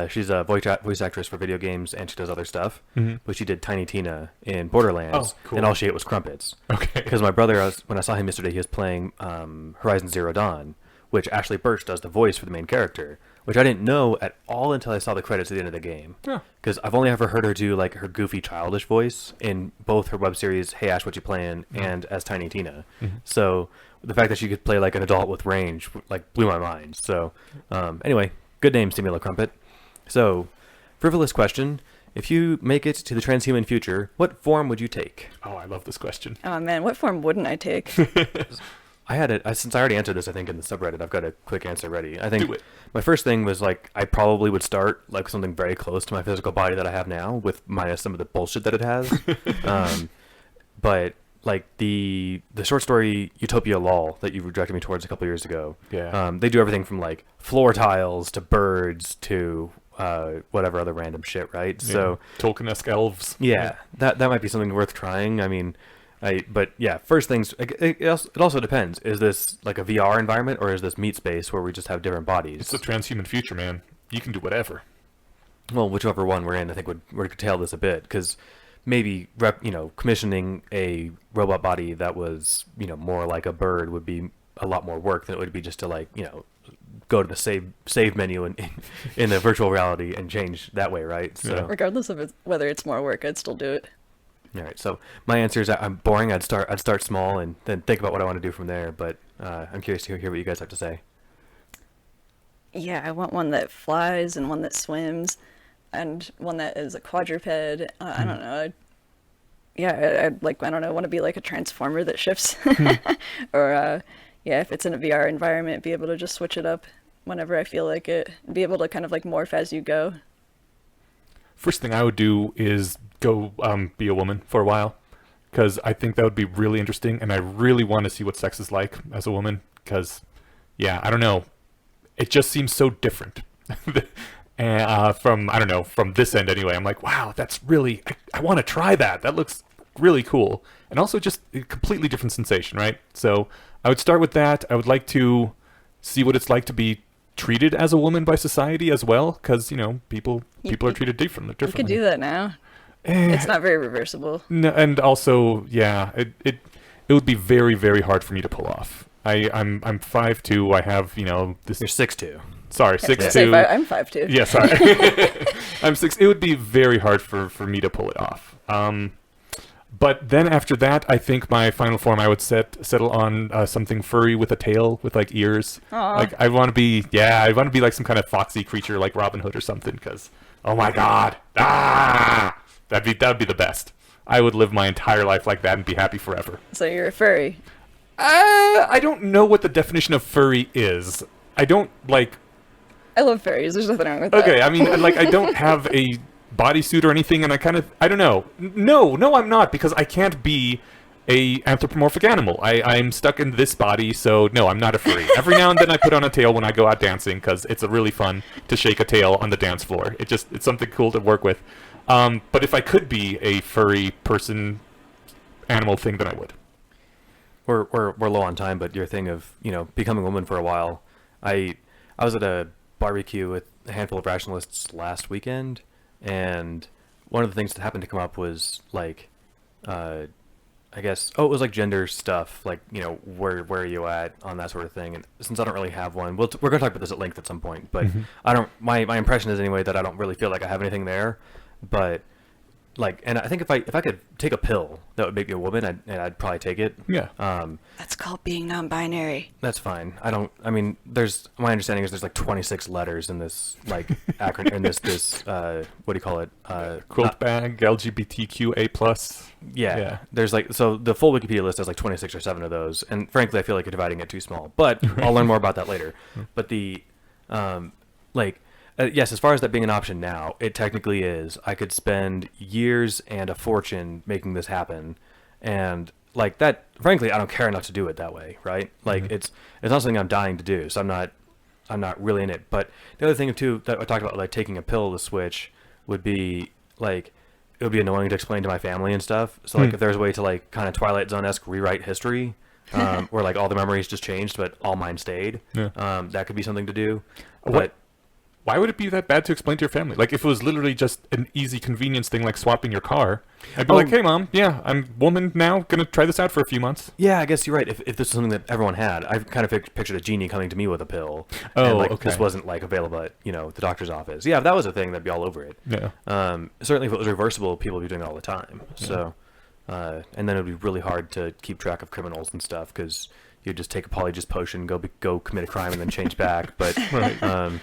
She's a voice actress for video games, and she does other stuff. Mm-hmm. But she did Tiny Tina in Borderlands, and all she ate was crumpets. Okay. Because my brother, when I saw him yesterday, he was playing Horizon Zero Dawn, which Ashley Birch does the voice for the main character, which I didn't know at all until I saw the credits at the end of the game. Because I've only ever heard her do like her goofy childish voice in both her web series Hey Ash, What You Playing, and as Tiny Tina. Mm-hmm. So the fact that she could play like an adult with range blew my mind. So anyway, good name, Simula Crumpet. So, frivolous question. If you make it to the transhuman future, what form would you take? Oh, I love this question. Oh man, what form wouldn't I take? I had it, since I already answered this, I think, in the subreddit, I've got a quick answer ready. I think Do it. My first thing was, I probably would start, something very close to my physical body that I have now, with minus some of the bullshit that it has. But, the short story Utopia Lol that you directed me towards a couple years ago, they do everything from, floor tiles to birds to whatever other random shit, right? Yeah. So Tolkien-esque elves. yeah, that might be something worth trying. I mean, but yeah, first things, it also depends. Is this like a VR environment, or is this meat space where we just have different bodies? It's the transhuman future, man. You can do whatever. Well, whichever one we're in, I think would curtail this a bit, because maybe commissioning a robot body that was more like a bird would be a lot more work than it would be just to go to the save menu in the virtual reality and change that way, right? So Yeah. Regardless of whether it's more work, I'd still do it. all right. So my answer is I'm boring. I'd start small and then think about what I want to do from there. But I'm curious to hear what you guys have to say. Yeah, I want one that flies and one that swims and one that is a quadruped. I don't know. I'd like, I don't know, want to be like a transformer that shifts. Or, if it's in a VR environment, be able to just switch it up whenever I feel like it. Be able to kind of like morph as you go. First thing I would do is go be a woman for a while, because I think that would be really interesting, and I really want to see what sex is like as a woman, because, yeah, I don't know. It just seems so different. And from this end anyway, I'm like, wow, that's really, I want to try that. That looks really cool. And also just a completely different sensation, right? So I would start with that. I would like to see what it's like to be treated as a woman by society as well, because, people are treated differently. You could do that now. It's not very reversible. No, and also, yeah, it would be very, very hard for me to pull off. I'm 5'2". I have, this. You're 6'2". Sorry, I was gonna 6'2". say, I'm 5'2". Yeah, sorry. I'm 6. It would be very hard for me to pull it off. But then after that, I think my final form I would settle on something furry with a tail with like ears. Aw. Like I want to be like some kind of foxy creature like Robin Hood or something. Because oh my god, that'd be the best. I would live my entire life like that and be happy forever. So you're a furry. I don't know what the definition of furry is. I don't like. I love furries. There's nothing wrong with that. Okay, I mean, I don't have a bodysuit or anything, and I don't know. No, I'm not, because I can't be a anthropomorphic animal. I'm stuck in this body, so no, I'm not a furry. Every now and then I put on a tail when I go out dancing, because it's really fun to shake a tail on the dance floor. It's something cool to work with. But if I could be a furry person, animal thing, then I would. We're low on time, but your thing of becoming a woman for a while. I was at a barbecue with a handful of rationalists last weekend, and one of the things that happened to come up was like, I guess, it was like gender stuff, like where are you at on that sort of thing. And since I don't really have one, we're gonna talk about this at length at some point. But I don't. My impression is anyway that I don't really feel like I have anything there, but. And I think if I could take a pill that would make me a woman, I'd probably take it. Yeah. That's called being non-binary. That's fine. My understanding is there's like 26 letters in this acronym in this what do you call it? Quilt bag, LGBTQA plus. Yeah. There's so the full Wikipedia list has like 26 or 7 of those, and frankly I feel like you're dividing it too small. But I'll learn more about that later. But the yes, as far as that being an option now, it technically is. I could spend years and a fortune making this happen, and that. Frankly, I don't care enough to do it that way, right? It's not something I'm dying to do, so I'm not really in it. But the other thing too that I talked about, taking a pill to switch, would be it would be annoying to explain to my family and stuff. So if there's a way to kind of Twilight Zone-esque rewrite history, where all the memories just changed but all mine stayed, that could be something to do. But why would it be that bad to explain to your family? If it was literally just an easy convenience thing like swapping your car, I'd be like, hey, Mom, yeah, I'm woman now, gonna try this out for a few months. Yeah, I guess you're right. If this is something that everyone had, I kind of pictured a genie coming to me with a pill. Oh, and, okay. This wasn't, available at, the doctor's office. Yeah, if that was a thing, that'd be all over it. Yeah. Certainly if it was reversible, people would be doing it all the time. Yeah. So, and then it would be really hard to keep track of criminals and stuff, because you'd just take a Polyjuice potion, go commit a crime, and then change back. But, right.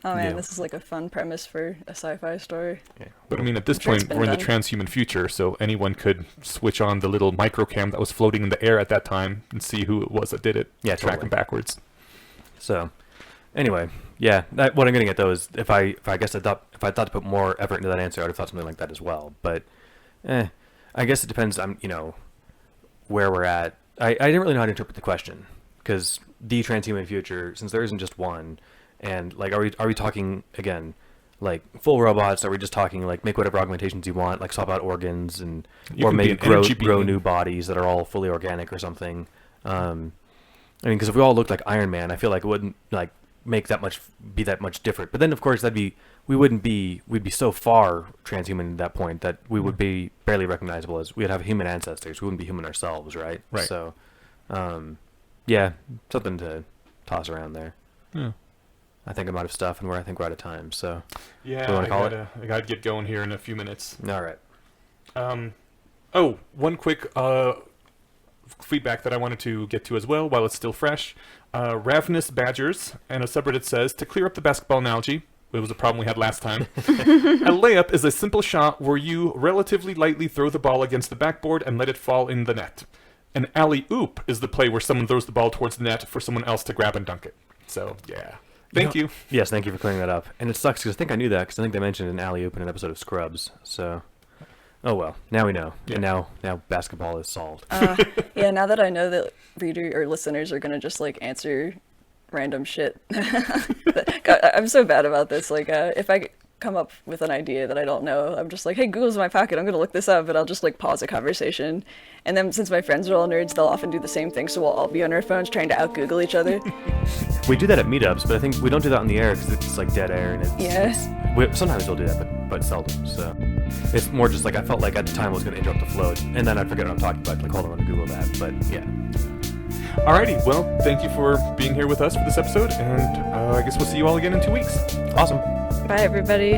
Oh man, this is a fun premise for a sci-fi story. Yeah. But I mean, at this point, we're in the transhuman future, so anyone could switch on the little microcam that was floating in the air at that time and see who it was that did it. Yeah, track totally. them backwards. So, anyway, yeah. What I'm getting at though is if I thought to put more effort into that answer, I would have thought something like that as well. But, I guess it depends on where we're at. I didn't really know how to interpret the question, because the transhuman future, since there isn't just one. And are we talking again like full robots? Are we just talking like make whatever augmentations you want, like swap out organs and You or can be maybe an grow energy grow being. new bodies that are all fully organic or something? I mean, because if we all looked like Iron Man, I feel like it wouldn't like make that much be that much different. But then of course we'd be so far transhuman at that point that we would be barely recognizable as we'd have human ancestors. We wouldn't be human ourselves, right? Right. So, yeah, something to toss around there. Yeah. I think I'm out of stuff, and I think we're out of time. So, Yeah, So you wanna call it? I gotta get going here in a few minutes. all right. Oh, one quick feedback that I wanted to get to as well while it's still fresh. Ravenous Badgers and a subreddit says, to clear up the basketball analogy, it was a problem we had last time. A layup is a simple shot where you relatively lightly throw the ball against the backboard and let it fall in the net. An alley-oop is the play where someone throws the ball towards the net for someone else to grab and dunk it. So, yeah. Thank you. Yes, thank you for clearing that up. And it sucks because I think I knew that because I think they mentioned an alley-oop in an episode of Scrubs. So, oh well, now we know. Yeah. And now basketball is solved. Yeah, now that I know that reader or listeners are gonna just like answer random shit. God, I'm so bad about this. Like, if I come up with an idea that I don't know, I'm just like, hey, Google's in my pocket, I'm gonna look this up, and I'll just like pause a conversation. And then since my friends are all nerds, they'll often do the same thing, so we'll all be on our phones trying to out-Google each other. We do that at meetups, but I think we don't do that on the air because it's like dead air and it's. Yeah. Sometimes we'll do that, but seldom. So it's more just like I felt like at the time I was going to interrupt the flow, and then I'd forget what I'm talking about. Like, hold on, let me Google that. But yeah. Alrighty, well, thank you for being here with us for this episode, and I guess we'll see you all again in 2 weeks. Awesome. Bye, everybody.